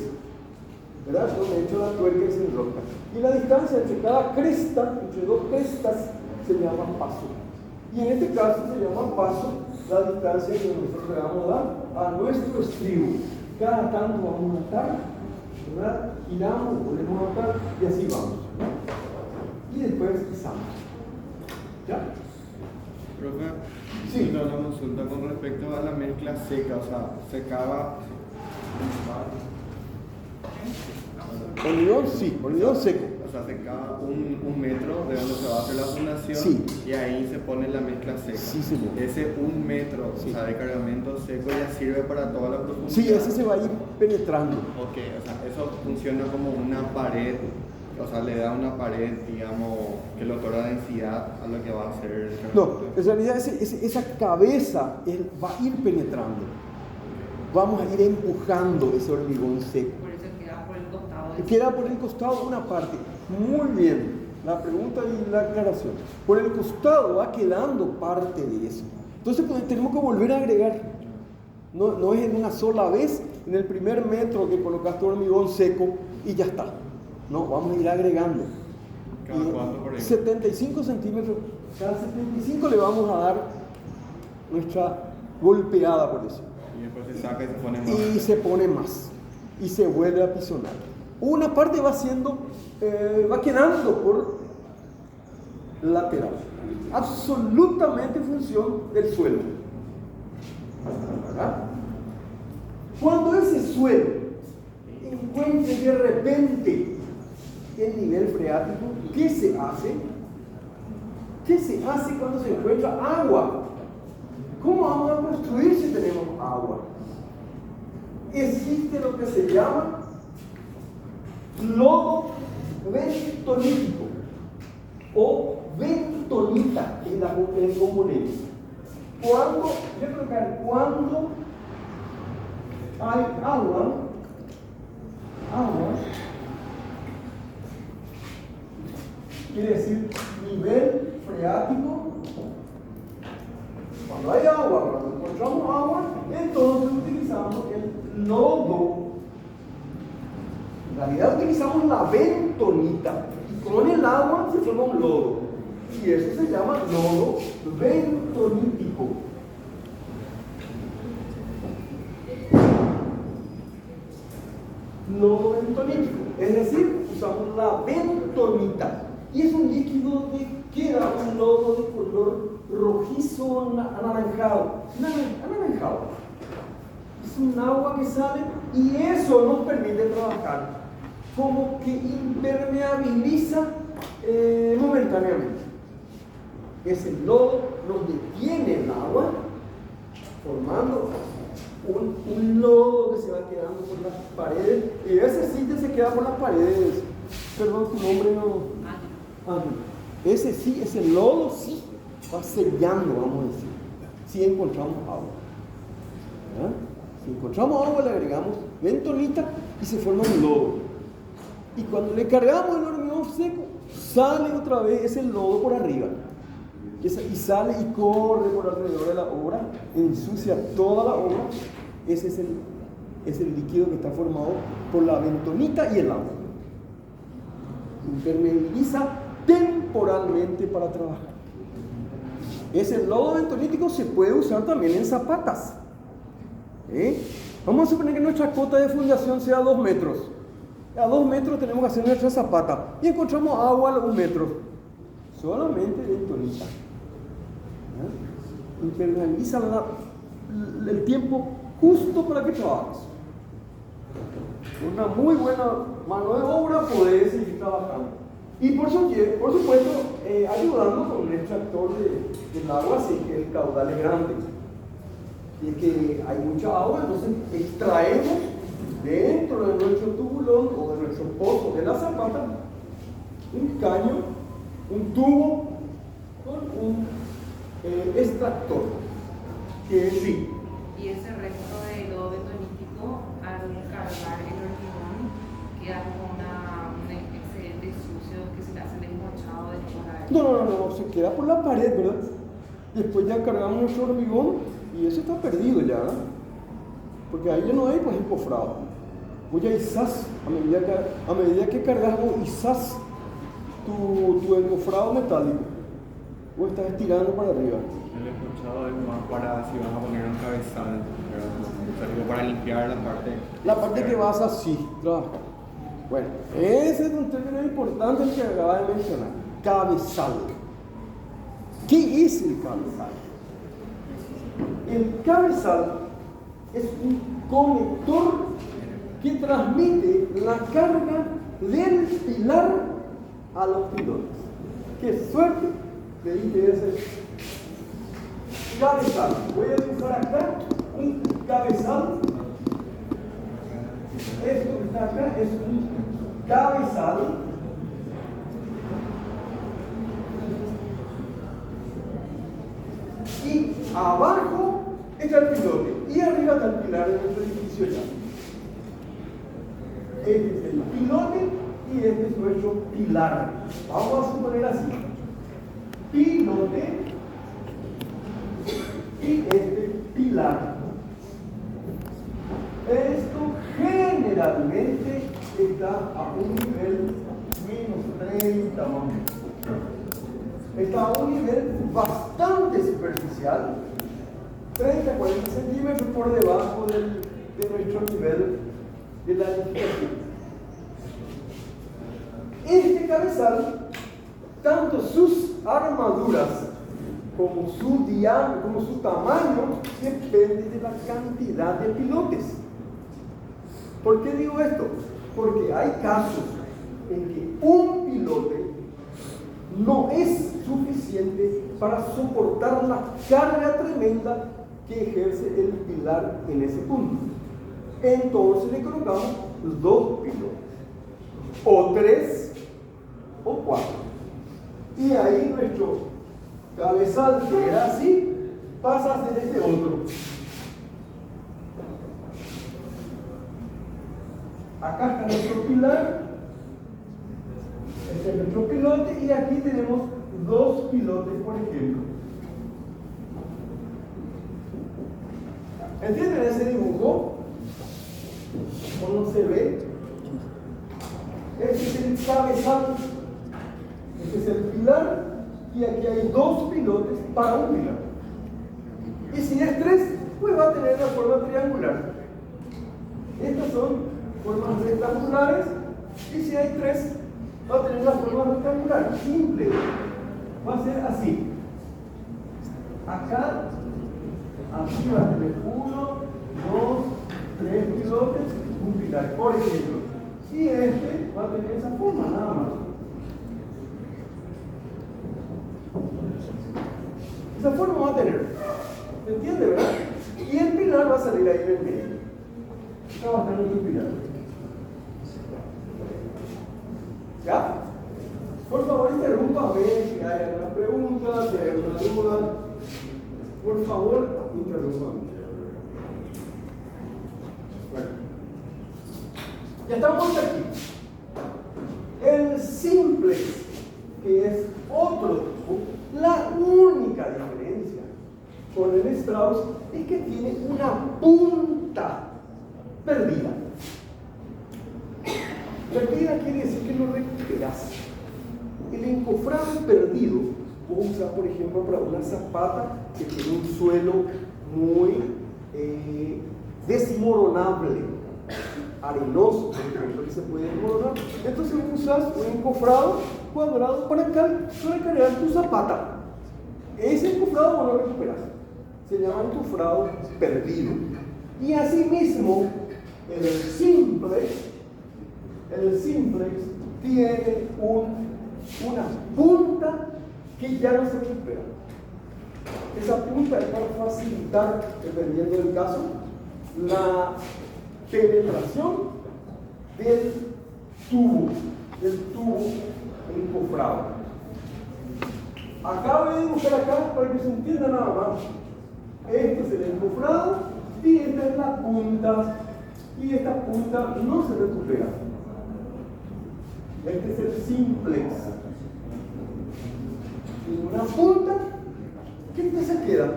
¿verdad? Donde de hecho la tuerca se enroca. Y la distancia entre cada cresta, entre 2 crestas, se llama paso. Y en este caso se llama paso la distancia que nosotros le vamos a dar a nuestro estribo. cada tanto vamos a atar, ¿verdad? Giramos, volvemos a atar y así vamos. Y después pisamos. ¿Ya? Profe, Sí. tengo una consulta con respecto a la mezcla seca, o sea, secaba. Hormigón, sí, hormigón seco. O sea, secaba un metro de donde se va a hacer la fundación, Sí. y ahí se pone la mezcla seca. Sí, señor. Ese 1 metro, Sí. o sea, de cargamento seco ya sirve para toda la profundidad. Sí, ese se va a ir penetrando. Ok, o sea, eso funciona como una pared, o sea, le da una pared, digamos, que le otorga densidad a lo que va a hacer el No, cargamento. en realidad esa cabeza va a ir penetrando. Vamos a ir empujando ese hormigón seco. Por eso queda por el costado. Queda por el costado una parte. Muy bien, la pregunta y la aclaración. Por el costado va quedando parte de eso. Entonces pues, tenemos que volver a agregar. No es en una sola vez, en el primer metro que colocaste hormigón seco y ya está. No, vamos a ir agregando. ¿Cada cuánto por ahí? 75 centímetros. Cada 75 le vamos a dar nuestra golpeada, por eso. Y después se saca y se pone más. Y se pone más. Y se vuelve a pisonar. Una parte va quedando por lateral. Absolutamente en función del suelo. ¿Verdad? Cuando ese suelo encuentre de repente el nivel freático, ¿qué se hace? ¿Qué se hace cuando se encuentra agua? ¿Cómo vamos a construir si tenemos agua? Existe lo que se llama lodo bentonítico o bentonita, que es el componente. Cuando hay agua, quiere decir nivel freático. Cuando hay agua, cuando encontramos agua, entonces utilizamos el lodo. En realidad utilizamos la bentonita y con el agua se forma un lodo. Y eso se llama lodo bentonítico. Lodo bentonítico, es decir, usamos la bentonita. Y es un líquido que queda un lodo de color rojizo anaranjado. Anaranjado. Es un agua que sale y eso nos permite trabajar como que impermeabiliza momentáneamente. Ese lodo nos detiene el agua formando un lodo que se va quedando por las paredes y ese sitio se queda por las paredes. Perdón, tu nombre no. Ese lodo sí va sellando, vamos a decir, si encontramos agua. ¿verdad? Si encontramos agua le agregamos bentonita y se forma un lodo. Y cuando le cargamos el hormigón seco, sale otra vez ese lodo por arriba. Y sale y corre por alrededor de la obra, ensucia toda la obra. Ese es el líquido que está formado por la bentonita y el agua. Impermeabiliza temporalmente para trabajar. Ese lodo bentonítico se puede usar también en zapatas. Vamos a suponer que nuestra cota de fundación sea 2 metros. A 2 metros tenemos que hacer nuestra zapata y encontramos agua a 1 metro. Solamente bentonita. Impermeabiliza el tiempo justo para que trabajes. Con una muy buena mano de obra podés seguir trabajando. Y por supuesto, ayudando con un extractor del agua si es que el caudal es grande. Si es que hay mucha agua, entonces extraemos dentro de nuestro tubulón o de nuestro pozo de la zapata un caño, un tubo con un extractor que sí. Y ese resto de lodo bentonítico, al cargar el hormigón, queda como un excedente sucio que se le hace desmochado después de No, se queda por la pared, ¿verdad? Después ya cargamos nuestro hormigón y eso está perdido ya, ¿verdad? Porque ahí ya no hay, pues, encofrado. Vos ya izás, a medida que cargas, vos izás tu encofrado metálico. Vos estás estirando para arriba. El escuchado es más para si vas a poner un cabezal, ¿verdad? O sea, digo, para limpiar la parte. La parte que vas así, trabajar. Bueno, ese es un término importante que acaba de mencionar. Cabezal. ¿Qué es el cabezal? El cabezal es un conector que transmite la carga del pilar a los pilotes. ¡Qué suerte! Le dije ese cabezal. Voy a dibujar acá un cabezal. Esto que está acá es un cabezal. Y abajo está el pilote. Y arriba está el pilar de nuestro edificio ya. Este es el pilote y este es nuestro pilar. Vamos a suponer así. Pilote y este pilar. Esto generalmente está a un nivel menos 30 más o menos. Está a un nivel bastante superficial, 30-40 centímetros por debajo de nuestro nivel de la edificación. Este cabezal, tanto sus armaduras como su diámetro, como su tamaño, depende de la cantidad de pilotes. ¿Por qué digo esto? Porque hay casos en que un pilote no es suficiente para soportar la carga tremenda que ejerce el pilar en ese punto. Entonces le colocamos 2 pilotes, o 3, o 4. Y ahí nuestro cabezal, que era así, pasa a ser este otro. Acá está nuestro pilar, este es nuestro pilote, y aquí tenemos 2 pilotes, por ejemplo. ¿Entienden ese dibujo? ¿O no se ve? Este es el cabezal, este es el pilar, y aquí hay 2 pilotes para un pilar. Y si es 3, pues va a tener la forma triangular. Estas son formas rectangulares, y si hay 3, va a tener la forma rectangular. Simple. Va a ser así. Acá, aquí va a tener 1, 2, 3 pilotes, un pilar, por ejemplo. Y este va a tener esa forma, nada más. Esa forma va a tener. ¿Se entiende, verdad? Y el pilar va a salir ahí en el medio. Acá va a estar nuestro pilar. ¿Ya? Por favor, interrúmpame si hay alguna pregunta, si hay alguna duda. Por favor, interrúmpame. Bueno. Ya estamos aquí. El simplex, que es otro tipo, la única diferencia con el Strauss es que tiene una punta perdida. Perdida quiere decir que no recuperas. El encofrado perdido, vos usas, por ejemplo, para una zapata que tiene un suelo muy desmoronable, arenoso, por ejemplo, que se puede desmoronar. Entonces usas un encofrado cuadrado para cargar tu zapata. Ese encofrado vos lo recuperas. Se llama encofrado perdido. Y asimismo, el simplex tiene una punta que ya no se recupera. Esa punta es para facilitar, dependiendo del caso, la penetración del tubo encofrado. Acá voy a dibujar acá para que se entienda nada más. Este es el encofrado y esta es la punta, y esta punta no se recupera. Este es el simplex. Y una punta, ¿qué te se queda?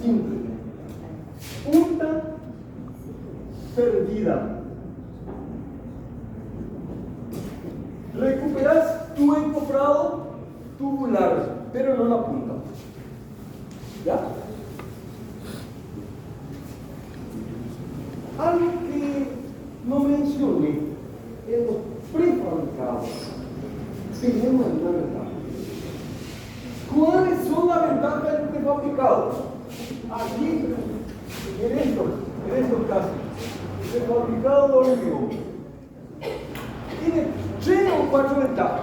Simple. Punta perdida. Recuperas tu encofrado tubular, pero no la punta. ¿Ya? tenemos una ventaja. ¿Cuáles son las ventajas del prefabricado? Aquí, en estos casos, el prefabricado de hormigón tiene 3 o 4 ventajas.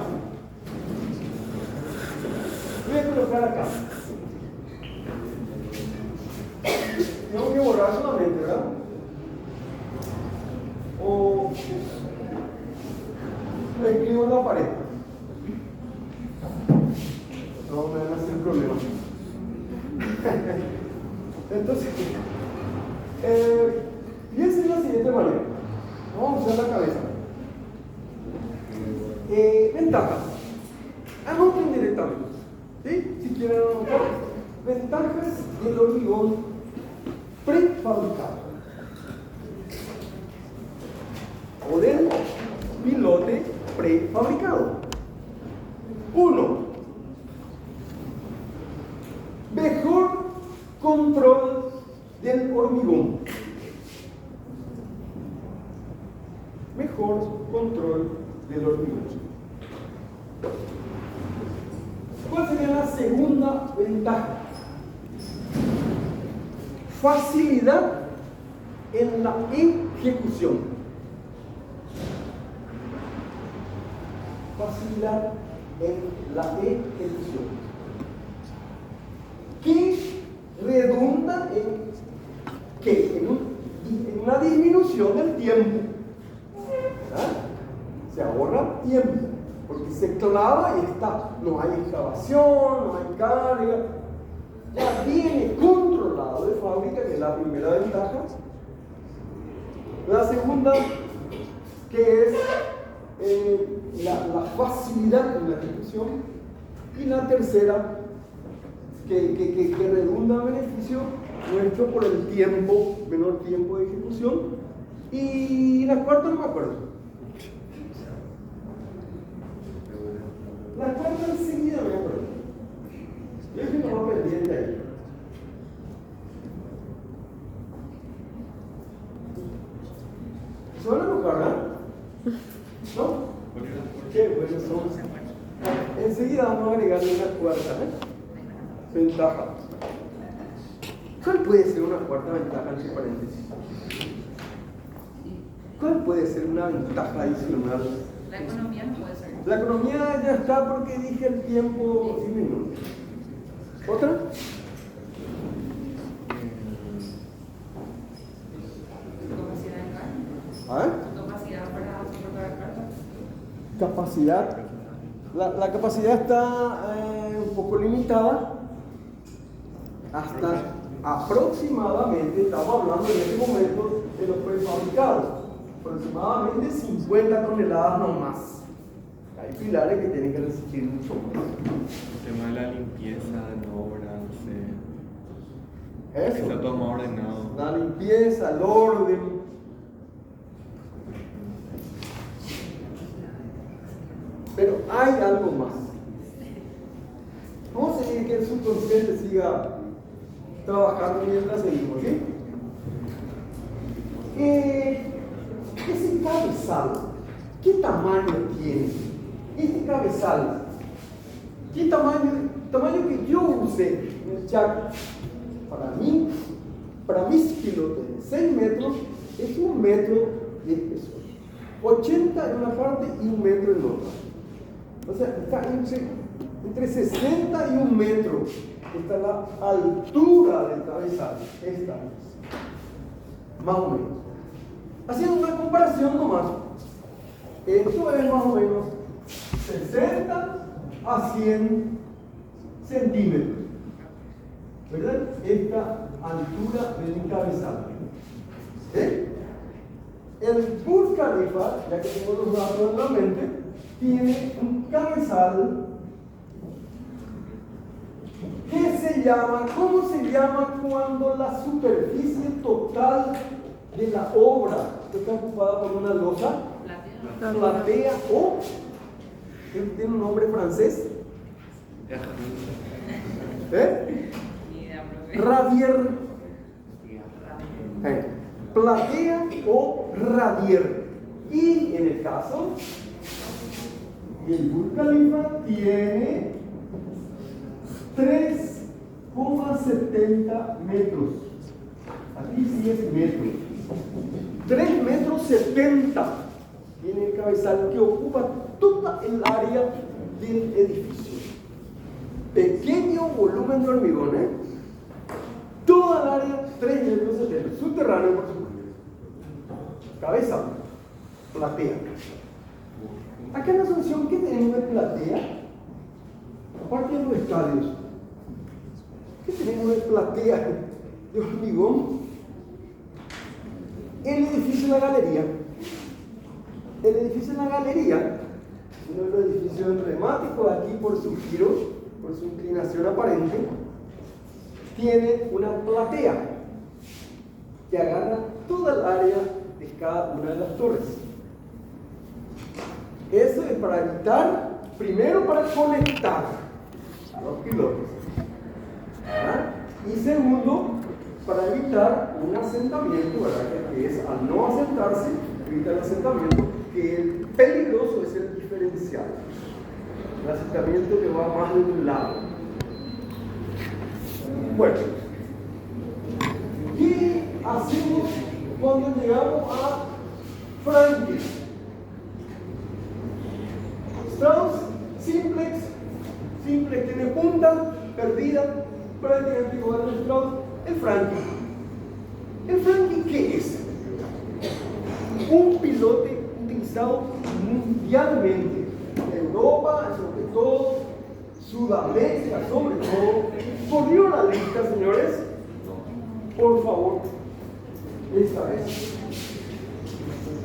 Voy a colocar acá. Tengo que borrar solamente, ¿verdad? O lo escribo en la pared. No me van a hacer problemas. Entonces, piensen de la siguiente manera. Vamos a usar la cabeza. Ventajas. Anoten directamente. ¿Sí? Si quieren anotar. Ventajas del hormigón prefabricado. O del pilote prefabricado. 1. Mejor control del hormigón. Mejor control del hormigón. ¿Cuál sería la segunda ventaja? Facilidad en la ejecución. Facilidad en la ejecución. Que redunda en ¿qué? En una disminución del tiempo. ¿Verdad? Se ahorra tiempo, porque se clava y está. No hay excavación, no hay carga. Ya viene controlado de fábrica, que es la primera ventaja. La segunda, que es la facilidad en la ejecución. Y la tercera, que redunda en beneficio nuestro por el tiempo, menor tiempo de ejecución. Y la cuarta no me acuerdo. La cuarta enseguida me acuerdo. Yo es que no va pendiente ahí. ¿Se van a enojar, ¿no? Qué buenos son. Enseguida vamos a agregarle una cuarta ventaja. ¿Cuál puede ser una cuarta ventaja entre paréntesis? ¿Cuál puede ser una ventaja adicional? La economía no puede ser. La economía ya está porque dije el tiempo disminuye. ¿Otra? Capacidad de carga. ¿Ah? Capacidad para soportar carga. Capacidad. La capacidad está un poco limitada hasta aproximadamente, estamos hablando en este momento de los prefabricados, aproximadamente 50 toneladas no más. Hay pilares que tienen que resistir mucho más. El tema de la limpieza en obra, no sé. Eso. Está todo más ordenado. La limpieza, el orden. Pero hay algo más. Vamos a seguir que el subconsciente siga trabajando mientras seguimos, ¿sí? Ese cabezal, ¿qué tamaño tiene? Este cabezal, ¿qué tamaño que yo usé en el chat? Para mis pilotos de 6 metros, es 1 metro de espesor. 80 en una parte y 1 metro en otra. O sea, está entre 60 y 1 metro. Está la altura del cabezal. Esta es. Más o menos. Haciendo una comparación nomás. Esto es más o menos 60 a 100 centímetros. ¿Verdad? Esta altura del cabezal. ¿Sí? El Burj Khalifa, ya que tengo los datos en la mente, tiene un cabezal que se llama, ¿cómo se llama cuando la superficie total de la obra está ocupada por una losa? Platea o, ¿tiene un nombre francés? Radier. Platea o radier. Y en el caso Y el Burj Khalifa tiene 3,70 metros. Aquí sí es metros. 3,70 metros tiene el cabezal que ocupa toda el área del edificio. Pequeño volumen de hormigón, ¿eh? Toda el área, 3,70 metros. Subterráneo, por supuesto. Cabeza, platea. Acá en Asunción, ¿qué tenemos de platea? Aparte de los estadios, ¿qué tenemos de platea de hormigón? El edificio de la galería. El edificio de la galería, uno de los edificios emblemáticos aquí por su giro, por su inclinación aparente, tiene una platea que agarra toda el área de cada una de las torres. Eso es para evitar, primero para conectar a los pilotos, ¿verdad? Y segundo, para evitar un asentamiento, ¿verdad? Que es al no asentarse, evita el asentamiento, que el peligroso es el diferencial, el asentamiento que va más de un lado. Bueno, ¿qué hacemos cuando llegamos a Franklin? Strauss, simplex tiene punta, perdida, prácticamente igual al Strauss. El Franklin. ¿El Franklin qué es? Un pilote utilizado mundialmente. Europa, sobre todo, Sudamérica, sobre todo. ¿Por Dios la lista, señores? Por favor. Esta vez.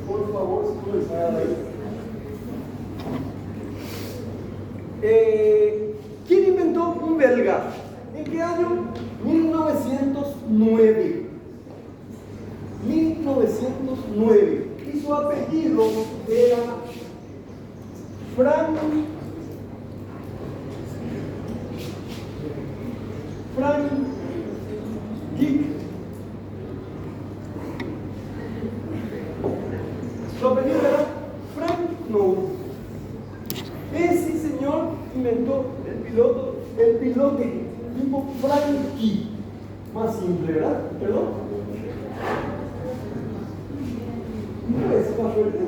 Por favor, si puedes estar ahí. ¿Quién inventó un belga? ¿En qué año? 1909. 1909. Y su apellido era Frank Dick. Su apellido era Frank Knoll. Ese señor inventó el pilote tipo Frankie. Más simple, ¿verdad? ¿Perdón? ¿No es más fuerte?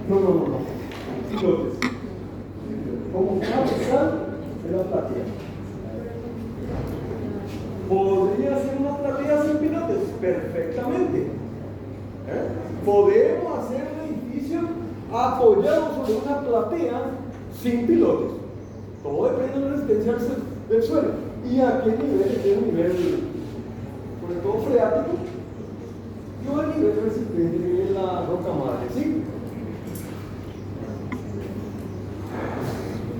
No. Pilotes. Como cabezal de la platea. ¿Podría ser una platea sin pilotes? Perfectamente. Podemos hacer un edificio apoyado sobre una platea sin pilotes. Todo depende de la resistencia del suelo. ¿Y a qué nivel? Es un nivel, sobre todo freático, y el nivel resistente que es la roca madre, ¿sí?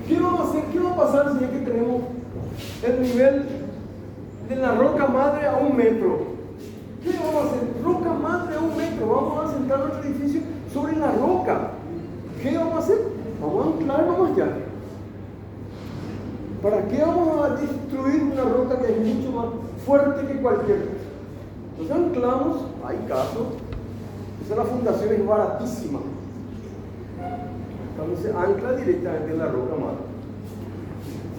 ¿Qué vamos a hacer? ¿Qué va a pasar si es que tenemos el nivel de la roca madre a 1 metro? ¿Qué vamos a hacer? Roca madre a 1 metro. Vamos a asentar nuestro edificio sobre la roca. ¿Qué vamos a hacer? Vamos a anclar nomás ya. ¿Para qué vamos a destruir una roca que es mucho más fuerte que cualquier otra? Entonces anclamos, hay casos, esa la fundación es baratísima. Entonces se ancla directamente en la roca madre.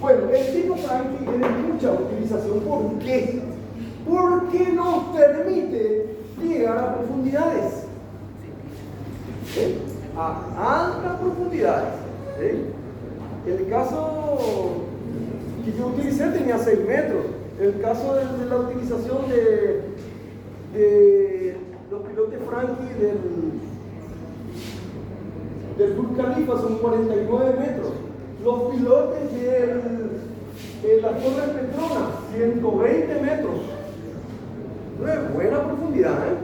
Bueno, el tipo Franklin tiene mucha utilización. ¿Por qué? Porque nos permite llegar a profundidades. ¿Sí? A altas profundidades. ¿Sí? El caso que yo utilicé tenía 6 metros. El caso de la utilización de los pilotes Frankie del Burj Khalifa son 49 metros. Los pilotes de la Torre Petronas, 120 metros. No es buena profundidad, ¿eh?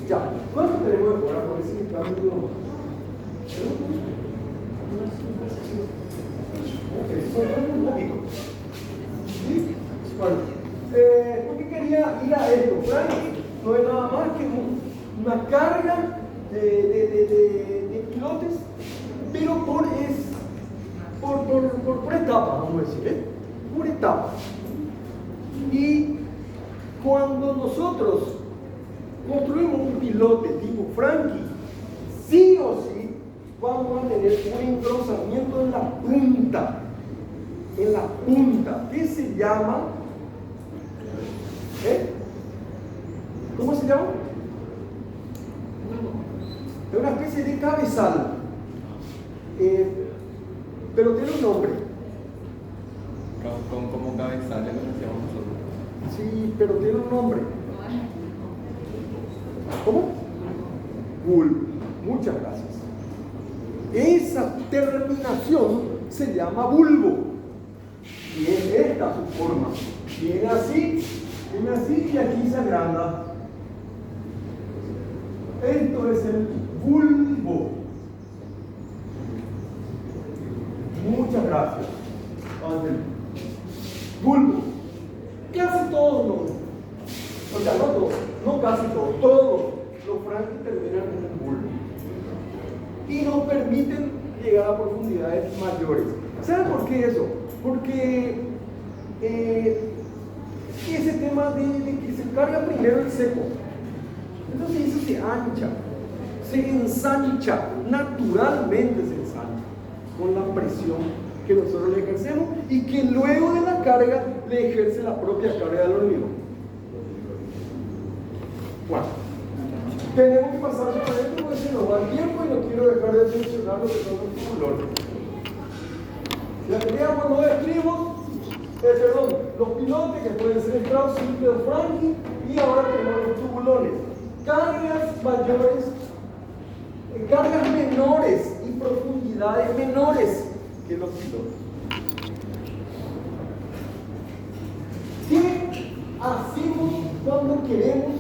Ya, ¿cuánto tenemos de fuera? Por ese cambio. Ok, un poquito. ¿Sí? Bueno, ¿por qué quería ir a esto? Frankie no es nada más que una carga de pilotes, pero por etapa, vamos a decir, ¿eh? Por etapa. Y cuando nosotros construimos un pilote tipo Frankie, sí o sí vamos a tener un engrosamiento en la punta. En la punta, que se llama, ¿cómo se llama? Es una especie de cabezal, pero tiene un nombre. Como cabezal le decíamos nosotros. Sí, pero tiene un nombre. ¿Cómo? Bulbo. Muchas gracias. Esa terminación se llama bulbo. Y es esta su forma. Viene así y aquí se agranda. Esto es el bulbo. Muchas gracias. Bulbo. Casi todos o sea, no todos, no casi todos los Frankie terminan en un bulbo. Y nos permiten llegar a profundidades mayores. ¿Saben por qué eso? Porque ese tema de que se carga primero el seco, entonces eso se ancha, se ensancha, naturalmente se ensancha con la presión que nosotros le ejercemos y que luego de la carga le ejerce la propia carga del hormigón. Bueno, tenemos que pasar por esto porque se nos va el tiempo y no quiero dejar de mencionar lo que son los tubulones. Ya teníamos los estribos, los pilotes que pueden ser Strauss, simple o Frankie, y ahora tenemos los tubulones. Cargas mayores, cargas menores y profundidades menores que los pilotos. ¿Qué hacemos cuando queremos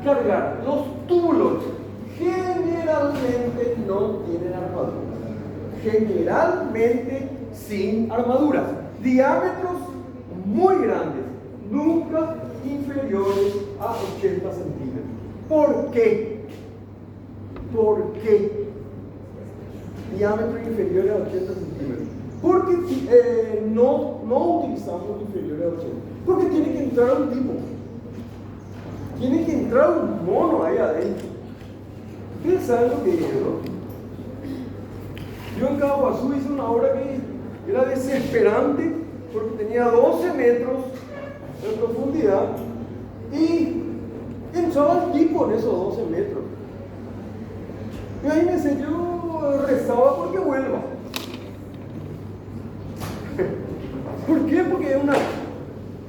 cargar? Los túbulos generalmente no tienen armadura. Generalmente sin armaduras. Diámetros muy grandes, nunca inferiores a 80 centímetros. ¿Por qué? ¿Por qué? Diámetro inferior a 80 centímetros. Porque no utilizamos inferiores a 80. Porque tiene que entrar un tipo. Tiene que entrar un mono ahí adentro. ¿Ustedes saben lo que es, no? Yo en Caguazú hice una obra que era desesperante porque tenía 12 metros de profundidad y entraba el tipo en esos 12 metros. Y ahí me dice, yo rezaba porque vuelva. ¿Por qué? Porque es una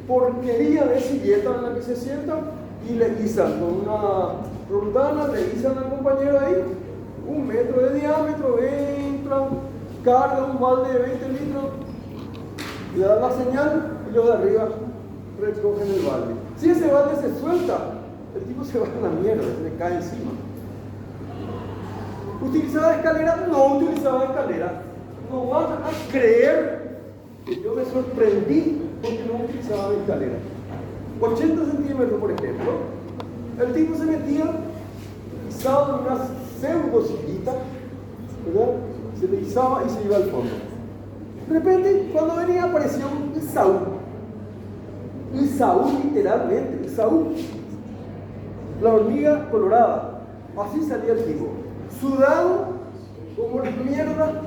porquería de silleta en la que se sienta y le guisan con una rondana, le guisan al compañero ahí 1 metro de diámetro, entran, cargan un balde de 20 litros, le dan la señal y luego de arriba recogen el balde. Si ese balde se suelta, el tipo se va a la mierda, se le cae encima. ¿Utilizaba escalera? No utilizaba escalera. No van a creer que yo me sorprendí porque no utilizaba escalera. 80 centímetros, por ejemplo, el tipo se metía izado en una pseudo sillita, ¿verdad? Se le izaba y se iba al fondo. De repente, cuando venía, apareció un Isaú. Isaú, literalmente, Isaú. La hormiga colorada. Así salía el tipo. Sudado, como la mierda,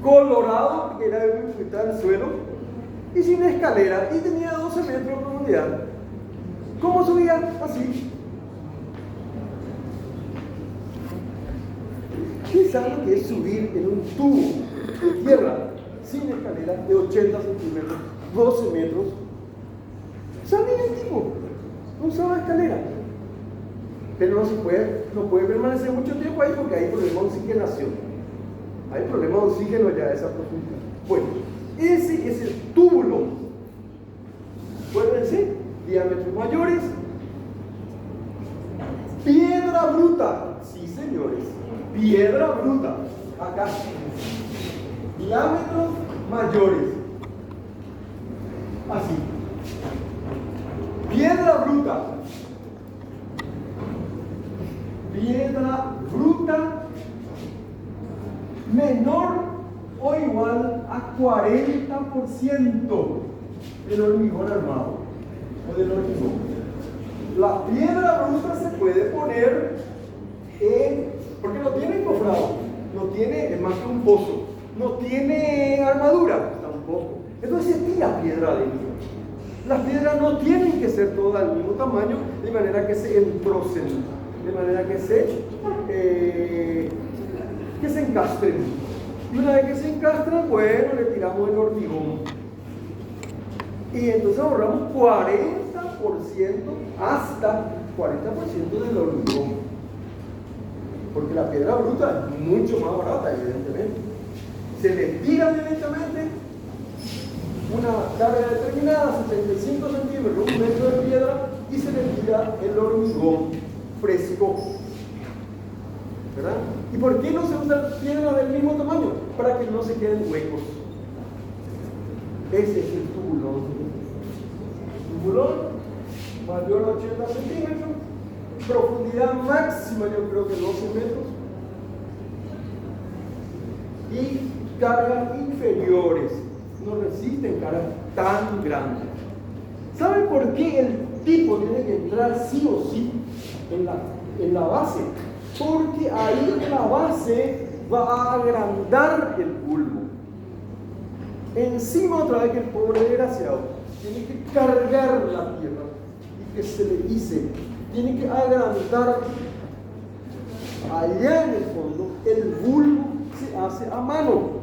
colorado, porque era de mitad del suelo, y sin escalera, y tenía 12 metros de profundidad. ¿Cómo subía? Así. ¿Qué saben lo que es subir en un tubo de tierra sin escalera de 80 centímetros, 12 metros? Salía el tipo, no usaba escalera. Pero no puede permanecer mucho tiempo ahí porque hay problema de oxigenación. Hay problema de oxígeno ya a esa profundidad. Bueno, ese es el túbulo. Acuérdense, diámetros mayores. Piedra bruta. Sí, señores. Piedra bruta. Acá. Diámetros mayores. Así. Piedra bruta. Piedra bruta menor o igual a 40%. el hormigón armado o del hormigón. La piedra bruta se puede poner porque no tiene encofrado, no tiene, es más que un pozo, no tiene armadura tampoco. Entonces se tira piedra adentro. Las piedras no tienen que ser todas del mismo tamaño, de manera que se entrocen, de manera que se encastren. Y una vez que se encastran, bueno, le tiramos el hormigón. Y entonces ahorramos 40% hasta 40% del hormigón. Porque la piedra bruta es mucho más barata, evidentemente. Se le tira directamente una carga determinada, 75 centímetros, 1 metro de piedra, y se le tira el hormigón fresco. ¿Verdad? ¿Y por qué no se usa piedra del mismo tamaño? Para que no se queden huecos. Ese es el tubulón. Tubulón mayor a 80 centímetros, profundidad máxima yo creo que 12 metros, y cargas inferiores, no resisten cargas tan grandes. ¿Saben por qué el tipo tiene que entrar sí o sí en la base? Porque ahí en la base va a agrandar el bulbo. Encima otra vez que el pobre desgraciado tiene que cargar la tierra y que se le hice, tiene que agrandar. Allá en el fondo el bulbo se hace a mano.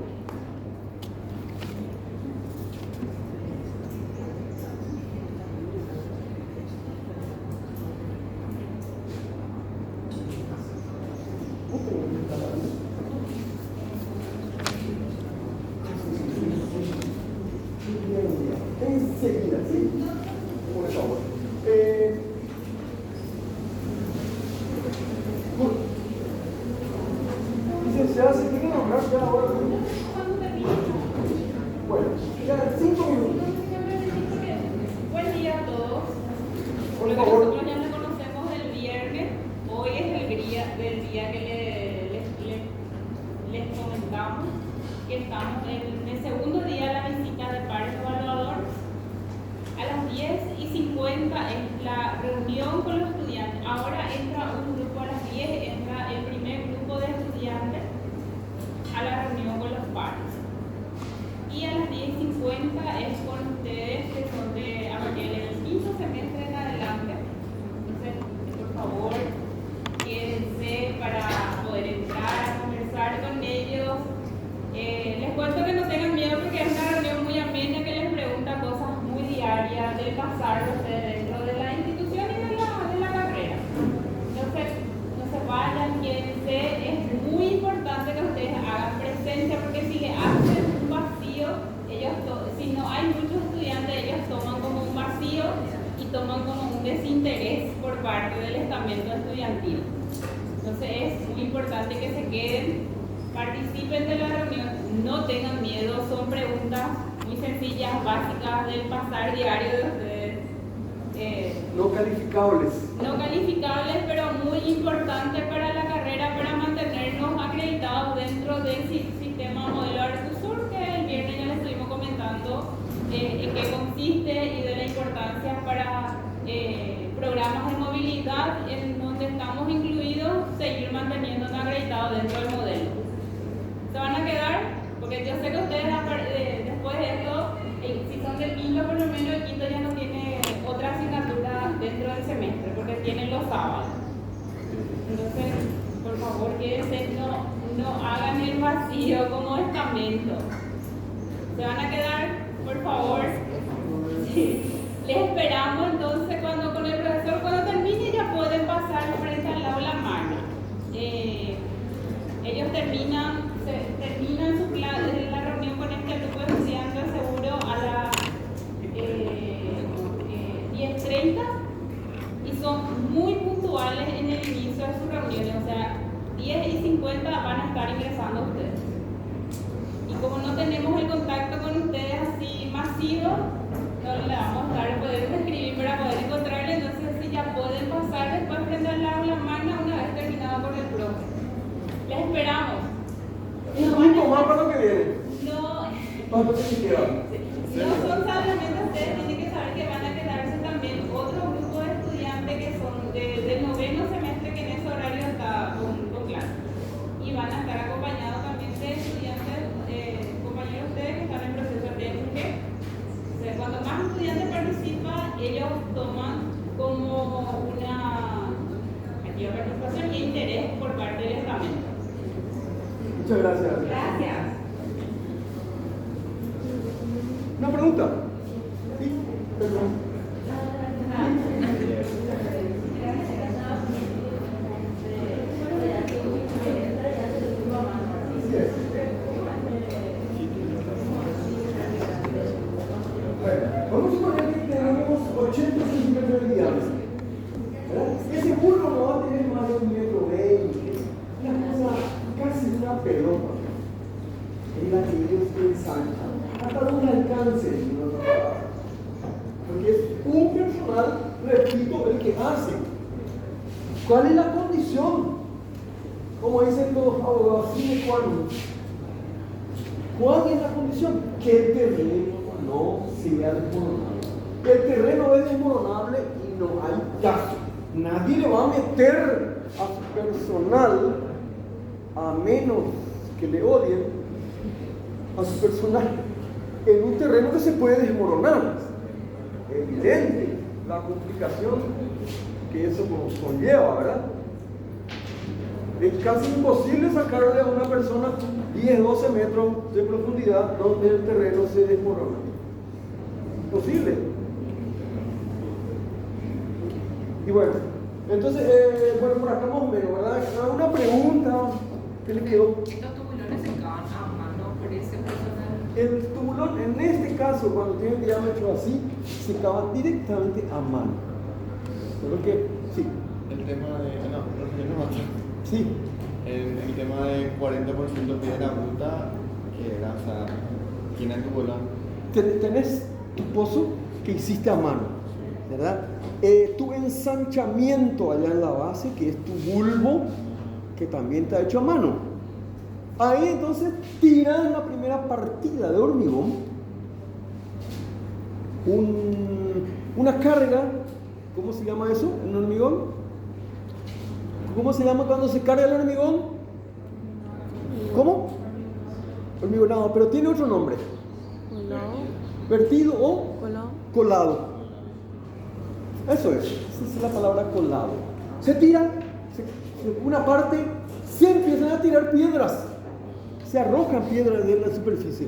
Enseguida, ¿sí? Por favor. Licenciada, ¿se quiere nombrar ya ahora? Bueno, ya 5 minutos. Buen día a todos. Por Lo que favor. nosotros ya nos conocemos el viernes, hoy es el día que les comentamos que estamos en el segundo día de la visita de pares evaluador. A las 10:50 es la reunión con los estudiantes. Ahora entra un grupo a las 10, entra el primer grupo de estudiantes a la reunión con los pares. Y a las 10:50 es con ustedes que son a partir del quinto semestre en adelante. Entonces, por favor, quédense para poder entrar a conversar con ellos. Les cuento que no tengan miedo porque es una reunión muy amena que les pregunta cosas muy diarias del pasar de ustedes dentro de la institución y de la carrera. Entonces, no se vayan, quédense. Es muy importante que ustedes hagan presencia porque si le hacen un vacío, si no hay muchos estudiantes, ellos toman como un vacío y toman como un desinterés por parte del estamento estudiantil. Entonces es muy importante que se queden, participen de la reunión, no tengan miedo, son preguntas muy sencillas, básicas del pasar diario de ustedes. No calificables. No calificables, pero muy importante para la carrera, para mantenernos acreditados dentro del sistema modelo Artusur, que el viernes ya les estuvimos comentando en qué consiste y de la importancia para programas de movilidad en donde estamos incluidos, seguir manteniéndonos acreditados dentro del modelo. ¿Se van a quedar? Porque yo sé que ustedes después de esto, si son del quinto, por lo menos el quinto ya no tiene otra asignatura dentro del semestre, porque tienen los sábados. Entonces, por favor, quédense, no hagan el vacío como estamento. ¿Se van a quedar? Por favor. Sí. Les esperamos entonces con el profesor, cuando termine ya pueden pasar frente al aula magna. Ellos terminan su clase, la reunión con este grupo de estudiantes seguro a las 10:30 y son muy puntuales en el inicio de sus reuniones, o sea, 10:50 van a estar ingresando ustedes. Y como no tenemos el contacto con ustedes así masivo, no le vamos a dar, podemos escribir para poder encontrarle, entonces si ya pueden pasar después frente al aula magna una vez terminado con el profe. Les esperamos. Un poco más para lo que viene. No, Para lo que se queda. no son solamente Muchas gracias. Gracias. ¿Una pregunta? Sí, perdón. Vamos a suponer que tenemos 80 centímetros de diámetro. Ese burro no va a tener más de 1,20 metros. Una cosa casi una pelota. Es la que ellos ensanchan. Hasta un alcance, en otra palabra. Porque es un personal, repito, el que hace. ¿Cuál es la condición? Como dicen los abogados, sine qua non. ¿Cuál es la condición? Que el terreno no sea desmoronable. El terreno es desmoronable y no hay caso. Nadie le va a meter a su personal, a menos que le odien, a su personal en un terreno que se puede desmoronar. Evidente la complicación que eso conlleva, ¿verdad? Es casi imposible sacarle a una persona 10, 12 metros de profundidad donde el terreno se desmorona. Imposible. Y bueno, entonces, bueno, por acá más o menos, ¿verdad? Una pregunta que le quedó. ¿Estos tumulones se acaban a mano por ese personal? El tumulón, en este caso, cuando tiene el diámetro así, se cava directamente a mano. Solo que, sí. El tema de. No, Sí. El tema de 40% piedra bruta, que era, o sea, ¿quién es tu bolón? Tenés tu pozo que hiciste a mano, ¿verdad? Tu ensanchamiento allá en la base, que es tu bulbo, que también está hecho a mano. Ahí entonces tiras la primera partida de hormigón, una carga, ¿cómo se llama eso? ¿Un hormigón? ¿Cómo se llama cuando se carga el hormigón? ¿Cómo? Hormigonado, pero tiene otro nombre. Vertido o colado. Eso es, esa es la palabra colado. Se tira, una parte, se empiezan a tirar piedras, se arrojan piedras de la superficie.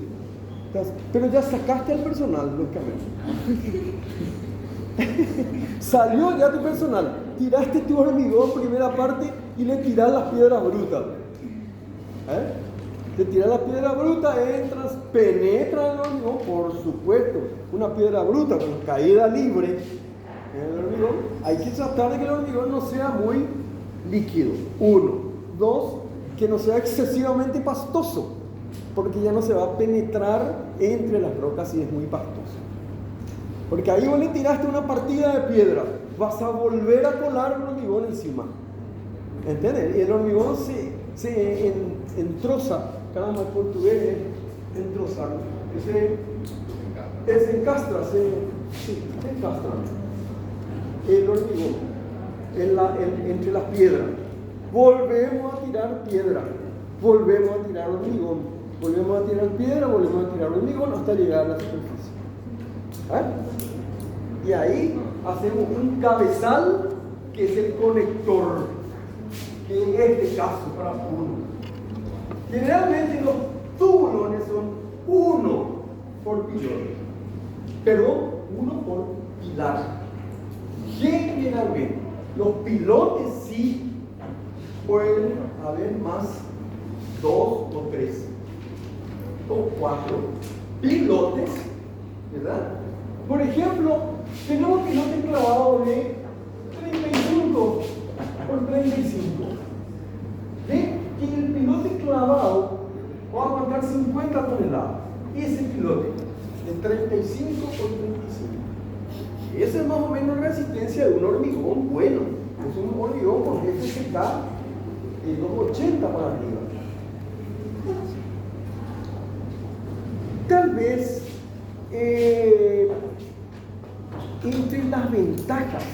Pero ya sacaste al personal, lógicamente. Salió ya tu personal, tiraste tu hormigón primera parte y le tiras las piedras brutas. Te tiras la piedra bruta, entras, penetras el hormigón, por supuesto, una piedra bruta con caída libre en el hormigón. Hay que tratar de que el hormigón no sea muy líquido. 1, 2, que no sea excesivamente pastoso, porque ya no se va a penetrar entre las rocas si es muy pastoso. Porque ahí vos le tiraste una partida de piedra, vas a volver a colar el hormigón encima. ¿Entiendes? Y el hormigón se entroza, caramba, el portugués es entrozar, se encastra, se encastra el hormigón entre las piedras. Volvemos a tirar piedra, volvemos a tirar hormigón, volvemos a tirar piedra, volvemos a tirar hormigón hasta llegar a la superficie. Y ahí hacemos un cabezal que es el conector, que en este caso para uno. Generalmente los tubulones son 1 por pilón, perdón, 1 por pilar. Generalmente los pilones sí pueden haber más 2 o 3 o 4 pilotes, ¿verdad? Por ejemplo, tenemos pilotes clavados de 35 por 35. Y el pilote clavado va a aguantar 50 toneladas. Ese pilote de 35 por 35. Esa es más o menos la resistencia de un hormigón bueno. Es un hormigón con FSK de los 80 para arriba. Tal vez entre las ventajas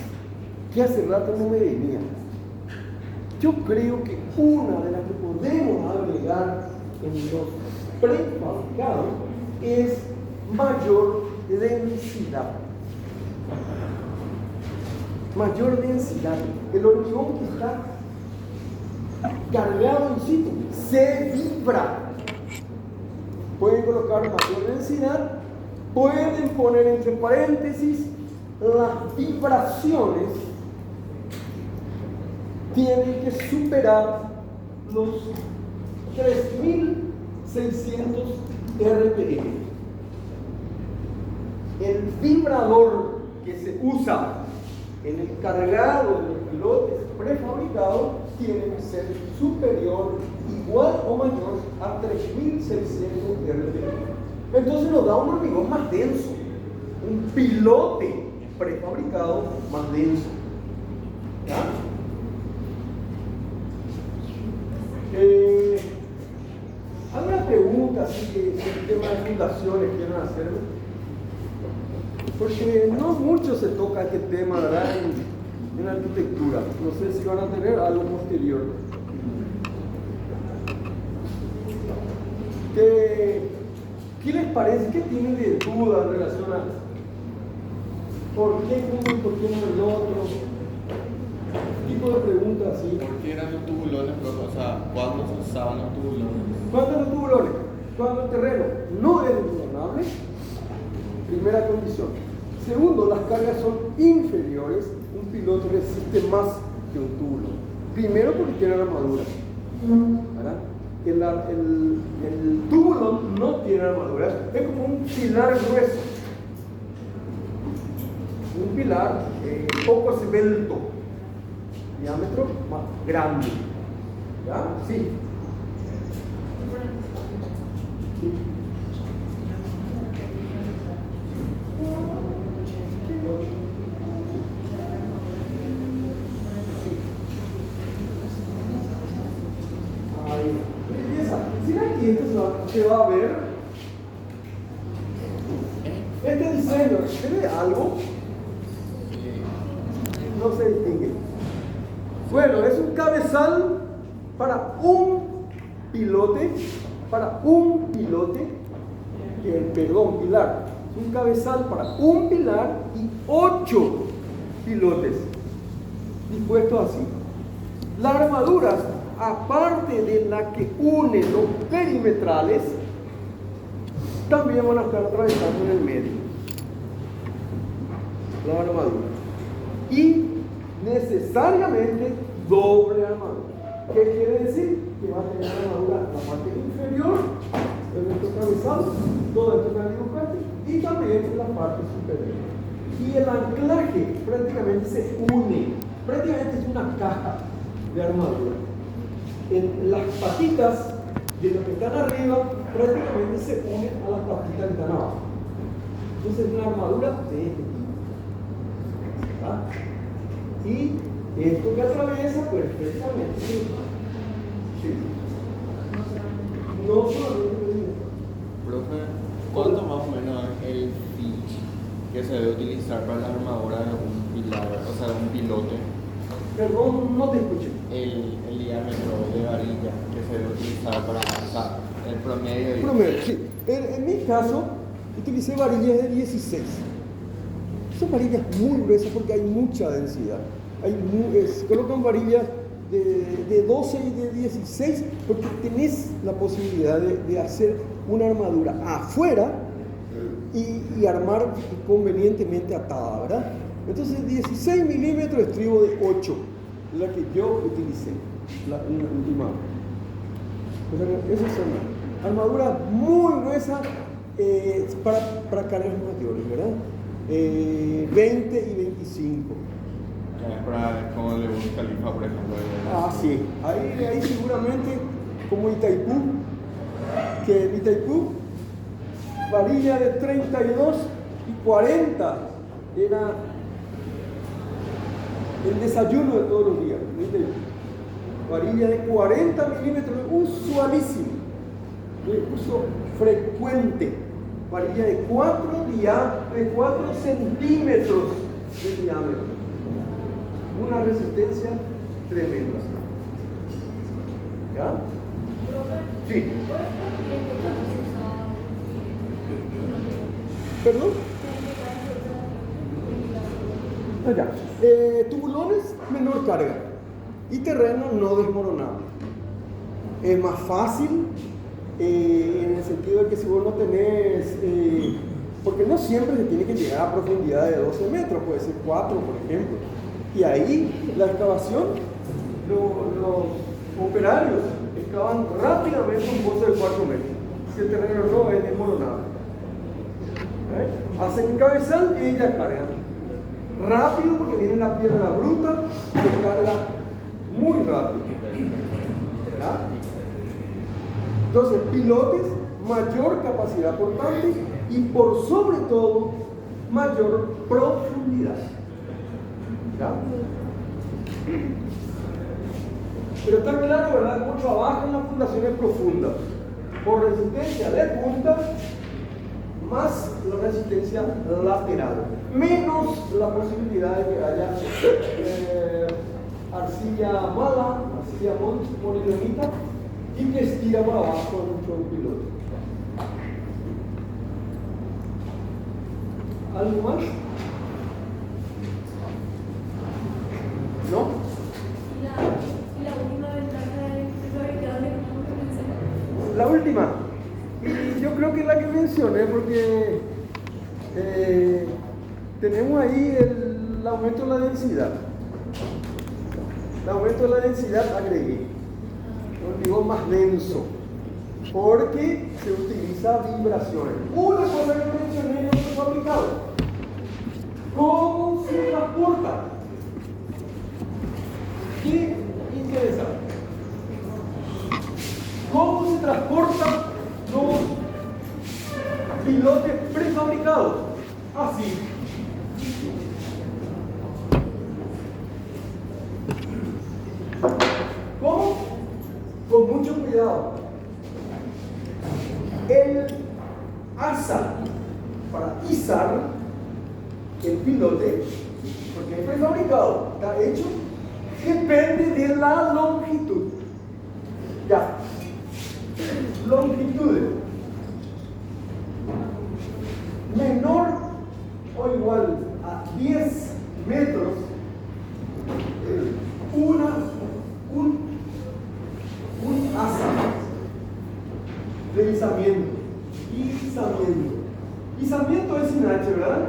que hace rato no me venía, yo creo que una de las que podemos agregar en los prefabricados es mayor densidad. Mayor densidad. El hormigón que está cargado in situ, se vibra. Pueden colocar mayor densidad, pueden poner entre paréntesis, las vibraciones tienen que superar los 3600 RPM. El vibrador que se usa en el cargado de los pilotes prefabricados tiene que ser superior, igual o mayor a 3600 RPM. Entonces nos da un hormigón más denso, un pilote prefabricado más denso. ¿Ya? ¿Alguna pregunta así que el tema de fundaciones quieran hacerme? Porque no mucho se toca este tema, ¿verdad? En arquitectura. No sé si van a tener algo posterior. ¿Qué les parece? ¿Qué tienen de duda en relación a por qué uno y por qué no el otro? ¿Qué tipo de preguntas así? ¿Por qué eran los tubulones? O sea, ¿cuándo se usaban los tubulones? ¿Cuándo los tubulones? Cuando el terreno no es ingobernable. Primera condición. Segundo, las cargas son inferiores. Un piloto resiste más que un tubulón. Primero porque tiene armadura. ¿Verdad? El tubulón no tiene armadura. Es como un pilar grueso. Un pilar poco esbelto. Diámetro más grande. ¿Ya? Sí. Se va a ver este diseño. ¿Se ve algo? No se distingue. Bueno, es un cabezal para un pilote, pilar. Es un cabezal para un pilar y 8 pilotes dispuestos así. Las armaduras, aparte de la que une los perimetrales, también van a estar atravesando en el medio la armadura. Y necesariamente doble armadura. ¿Qué quiere decir? Que va a tener armadura en la parte inferior de nuestro cabezal, todo esto que han dibujado, y también en la parte superior. Y el anclaje prácticamente se une, prácticamente es una caja de armadura. En las patitas de los que están arriba prácticamente se unen a las patitas que están abajo. Entonces es una armadura de este tipo. ¿Verdad? Y esto que atraviesa perfectamente. Sí. No solamente. Profe, ¿cuánto más o menos es el pitch que se debe utilizar para la armadura de un pilar, o sea, de un pilote? Perdón, no te escuché. El diámetro de varilla que se debe utilizar para avanzar, el promedio. Promedio, sí. En mi caso, utilicé varillas de 16. Son varillas muy gruesas porque hay mucha densidad. Colocan varillas de 12 y de 16 porque tenés la posibilidad de hacer una armadura afuera y armar convenientemente atada, ¿verdad? Entonces 16 milímetros estribo de 8, la que yo utilicé, la última. O sea, esas son armaduras muy gruesas para cargas mayores, ¿verdad? 20 y 25. Para como el de Burj Khalifa, por ejemplo. Sí. Ahí seguramente, como Itaipú, que en Itaipú, varilla de 32 y 40 era el desayuno de todos los días. Varilla de 40 milímetros, usualísimo, de uso frecuente. Varilla de 4 centímetros de diámetro. Una resistencia tremenda. ¿Ya? Sí. ¿Perdón? Ya. Tubulones, menor carga. y terreno no desmoronable. Es más fácil en el sentido de que si vos no tenés, porque no siempre se tiene que llegar a profundidad de 12 metros, puede ser 4 por ejemplo, y ahí la excavación, los operarios excavan rápidamente un pozo de 4 metros, si el terreno no es desmoronable. Hacen cabezal y ya cargan rápido porque viene la piedra bruta, se carga muy rápido, ¿verdad? Entonces, pilotes, mayor capacidad portante y por sobre todo, mayor profundidad. ¿Ya? Pero está claro, ¿verdad?, cómo trabajan las fundaciones profundas. Por resistencia de punta, más la resistencia lateral, menos la posibilidad de que haya arcilla mala, arcilla molinonita, y que estira para abajo mucho el piloto. ¿Algo más? ¿No? Y la última ventaja es fabricable, como que pensé. La última, y yo creo que es la que mencioné porque tenemos ahí el aumento de la densidad. El aumento de la densidad agregué, digo más denso, porque se utiliza vibraciones. Una cosa que mencioné en el fabricado, ¿cómo se transporta? Qué interesante. ¿Cómo se transportan los pilotes prefabricados? Así. ¿Cómo? Con mucho cuidado. El asa para izar el pilote, porque es prefabricado, está hecho, depende de la longitud. Ya. Longitudes. Menor o igual a 10 metros, un asa de izamiento. Izamiento es sin H, ¿verdad?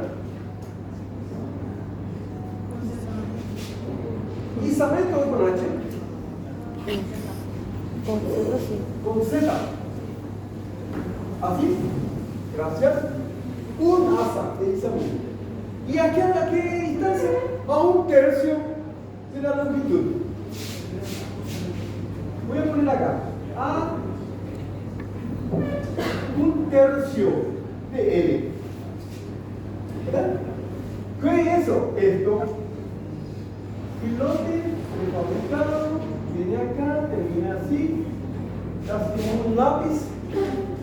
Izamiento es con H. Con Z. Así. Gracias. Un asa de izamiento. ¿Y a qué distancia? A 1/3 de la longitud. Voy a poner acá. A 1/3 de L. ¿Verdad? ¿Qué es eso? Esto. Pilote prefabricado, viene acá, termina así, hacemos un lápiz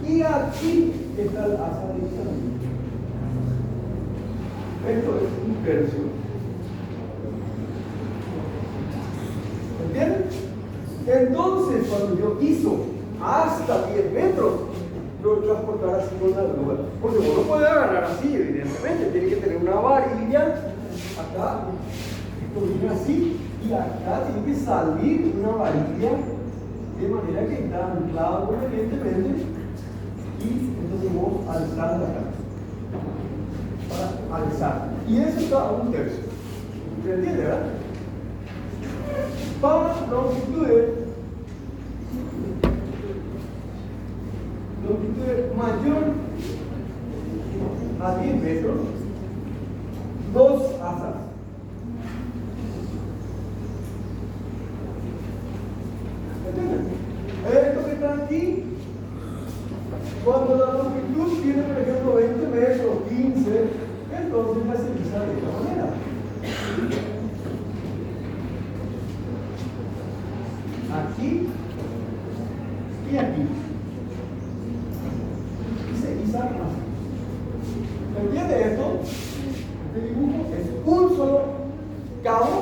y aquí está el asa de izamiento. Esto es 1/3. ¿Entienden? Entonces, cuando yo hizo hasta 10 metros, lo voy a transportar así con la grúa. Porque vos no puedes agarrar así, evidentemente, tiene que tener una varilla acá. Esto viene así y acá tiene que salir una varilla de manera que está anclado convenientemente y entonces vamos alzando acá para alzar, y eso está a 1/3. ¿Se entiende, verdad? Para longitudes mayor a 10 metros, 2 asas. Esto que está aquí, cuando la longitud tiene, por ejemplo, 20 metros, 15, entonces ya se usa de esta manera. Aquí y aquí. Y se iza así. ¿Entiende esto? Este dibujo es un solo cabo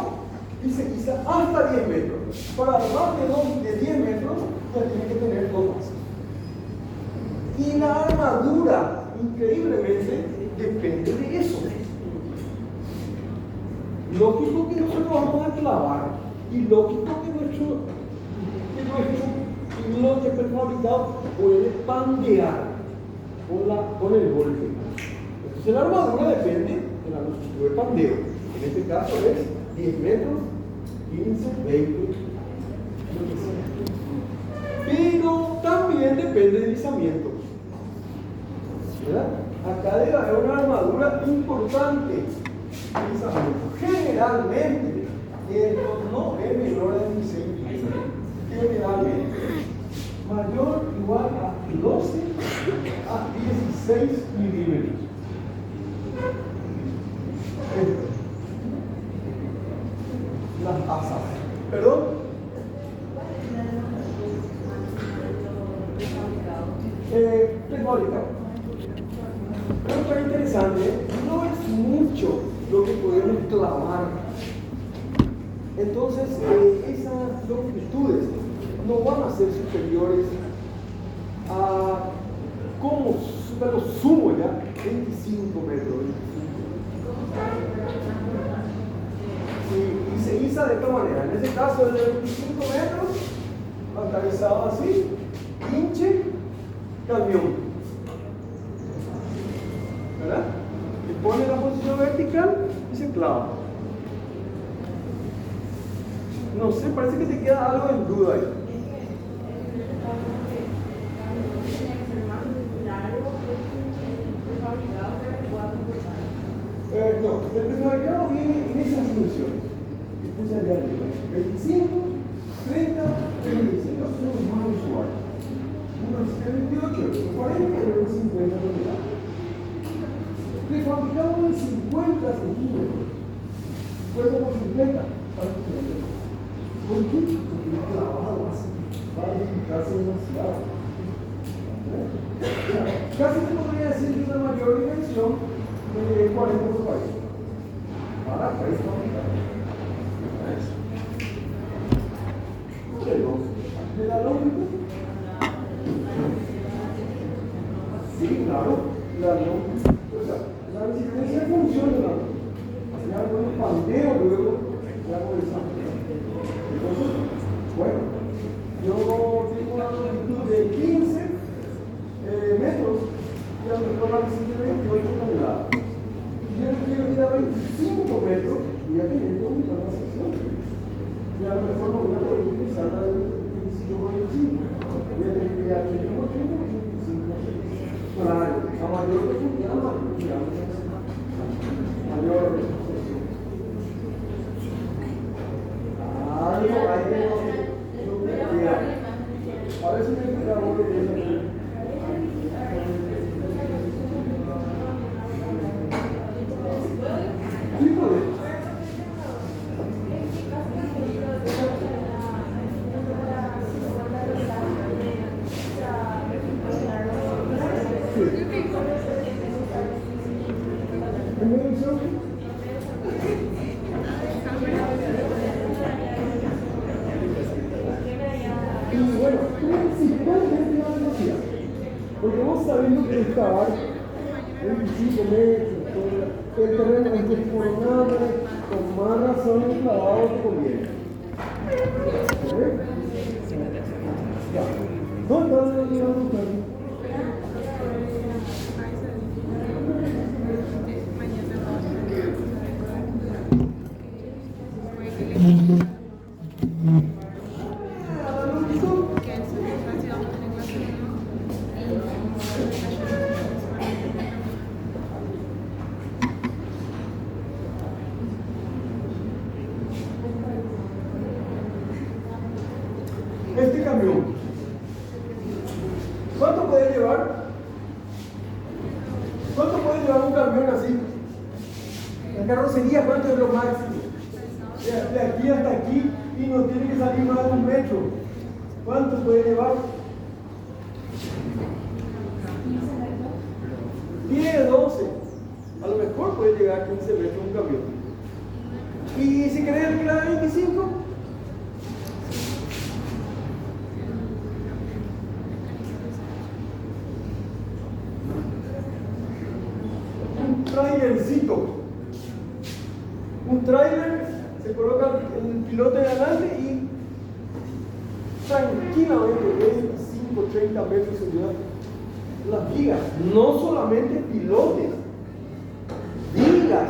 y se iza hasta 10 metros. Para más de 10 metros ya tiene que tener 2 asas. Y la armadura, increíblemente, depende de eso. Lógico que nosotros vamos a clavar Y lógico que nuestro lote prefabricado puede pandear con el golpe. Entonces la armadura depende de la longitud de pandeo. En este caso es 10 metros, 15, 20, lo que sea. Pero también depende del izamiento. ¿Verdad? Acá debe haber una armadura importante. Generalmente, no es menor de 16 milímetros. Generalmente, mayor o igual a 12 a 16 milímetros. Las asas. ¿Perdón? Prefabricado. Esto es interesante, no es mucho lo que podemos clavar. Entonces, esas longitudes no van a ser superiores a, como lo sumo ya, 25 metros. Y se iza de esta manera. En ese caso, es de 25 metros, aterrizado así, hinche, camión. ¿Verdad? Y pone la posición vertical y se clava. No sé, parece que te queda algo en duda ahí. No, el prefabricado viene en esas funciones. Después allá arriba. 25, 30, 35 son los más usuarios. Unos 28, unos 40 y unos 50 toneladas. Prefabricado en 50 centímetros. Fuerza por 50 para que se. ¿Por qué? Porque el clavado así va a dedicarse demasiado. Casi se podría decir que una mayor dimensión de 40 por 40. Para prefabricado. ¿De la longitud? Sí, claro. La longitud. O sea, la resistencia funciona. Ya con el pandeo luego ya comenzamos. Entonces, bueno, yo tengo una longitud de 15 metros y a lo mejor la resistencia de 28 toneladas. Y yo quiero ir a 25 metros y ya tiene que aumentar la sección. Y a lo mejor no voy a poder utilizar la de 25 por 25. Voy a tener que ir a 30 por 30 por 25. Claro, a mayor profundidad, mayor sección. A ver si me queda muy bien. Sí, puede. Y bueno, principalmente la velocidad. Porque vos sabiendo que excavar 25 metros, el terreno es desmoronable, con más razón el clavado te conviene. ¿Ok? Ya. ¿Dónde están los ustedes? Este camión, ¿cuánto puede llevar? ¿Cuánto puede llevar un camión así? La carrocería, ¿cuánto es lo máximo? De aquí hasta aquí y no tiene que salir más de 1 metro. ¿Cuánto puede llevar? 10, 12. A lo mejor puede llegar a 15 metros un camión. Y si querés alquilar a 25. Un trailercito. Un trailer se coloca el piloto de adelante y tranquilamente 25, 30 metros se lleva las vigas. No solamente pilotes, vigas,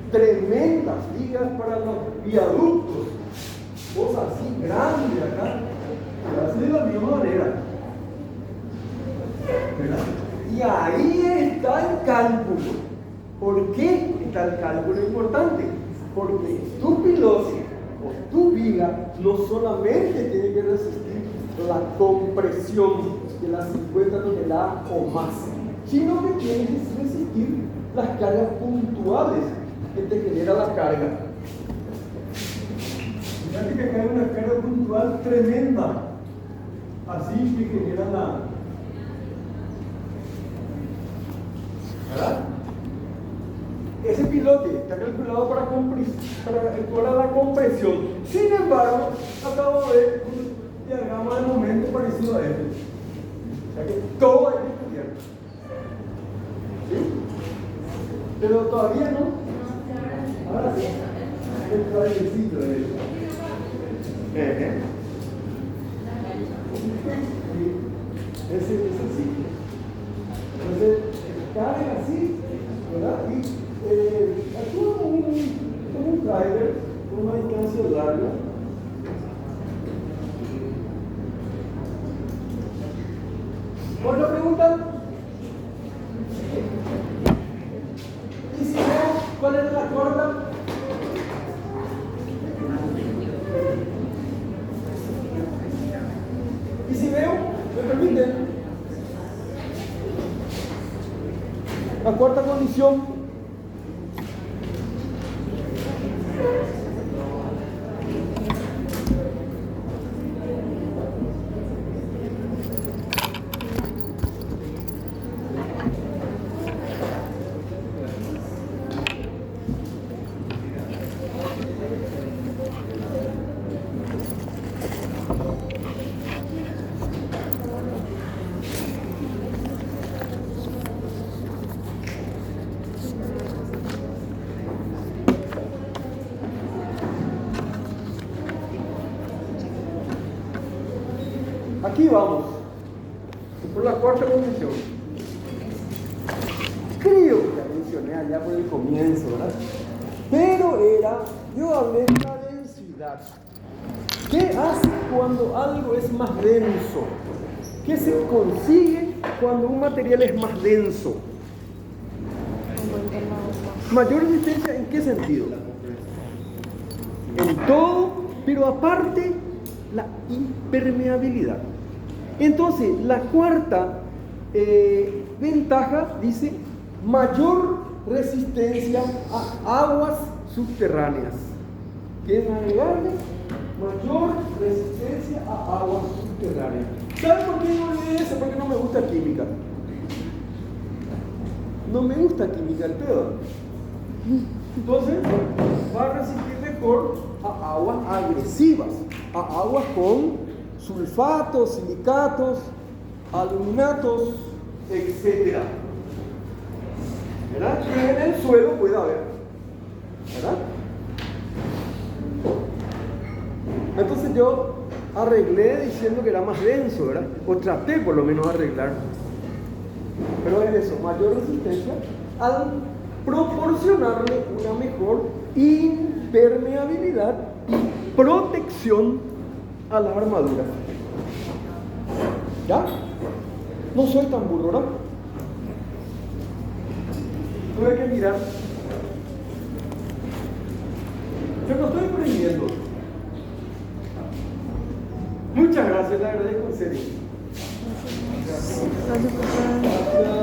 tremendas vigas para los viaductos, cosas así grandes acá, se hace de la misma manera. ¿Verdad? Y ahí está el cálculo. ¿Por qué está el cálculo importante? Porque tu pilote o tu viga no solamente tiene que resistir la compresión de las 50 toneladas o más, sino que tiene que resistir las cargas puntuales que te genera la carga. Fíjate que acá hay una carga puntual tremenda, así que genera la... ¿verdad? Ese pilote está calculado para la compresión. Sin embargo, acabo de ver un diagrama de momento parecido a este. O sea que todo hay que estudiar. ¿Sí? Pero todavía no. Ahora sí. El trajecito de eso. Ese sí. Entonces, carga así, ¿verdad? Y actúa como un driver con una distancia larga. ¿Otra pregunta? ¿Y si veo cuál es la corta? ¿Y si veo? ¿Me permiten? La cuarta condición. Aquí vamos, por la cuarta condición. Creo que la mencioné allá por el comienzo, ¿verdad? Pero yo hablé de la densidad. ¿Qué hace cuando algo es más denso? ¿Qué se consigue cuando un material es más denso? ¿Mayor resistencia en qué sentido? En todo, pero aparte la impermeabilidad. Entonces, la cuarta ventaja dice mayor resistencia a aguas subterráneas. ¿Quieren agregarle? Mayor resistencia a aguas subterráneas. ¿Saben por qué no olvidé eso? Porque no me gusta química. No me gusta química, el peor. Entonces, va a resistir mejor a aguas agresivas, a aguas con sulfatos, silicatos, aluminatos, etc. ¿Verdad? Que en el suelo puede haber. ¿Verdad? Entonces yo arreglé diciendo que era más denso, ¿verdad? O traté por lo menos de arreglar. Pero es eso, mayor resistencia al proporcionarle una mejor impermeabilidad y protección a la armadura. ¿Ya? No soy tan burro, ¿no? Tuve que mirar. Yo no estoy aprendiendo. Muchas gracias, le agradezco en serio. Gracias.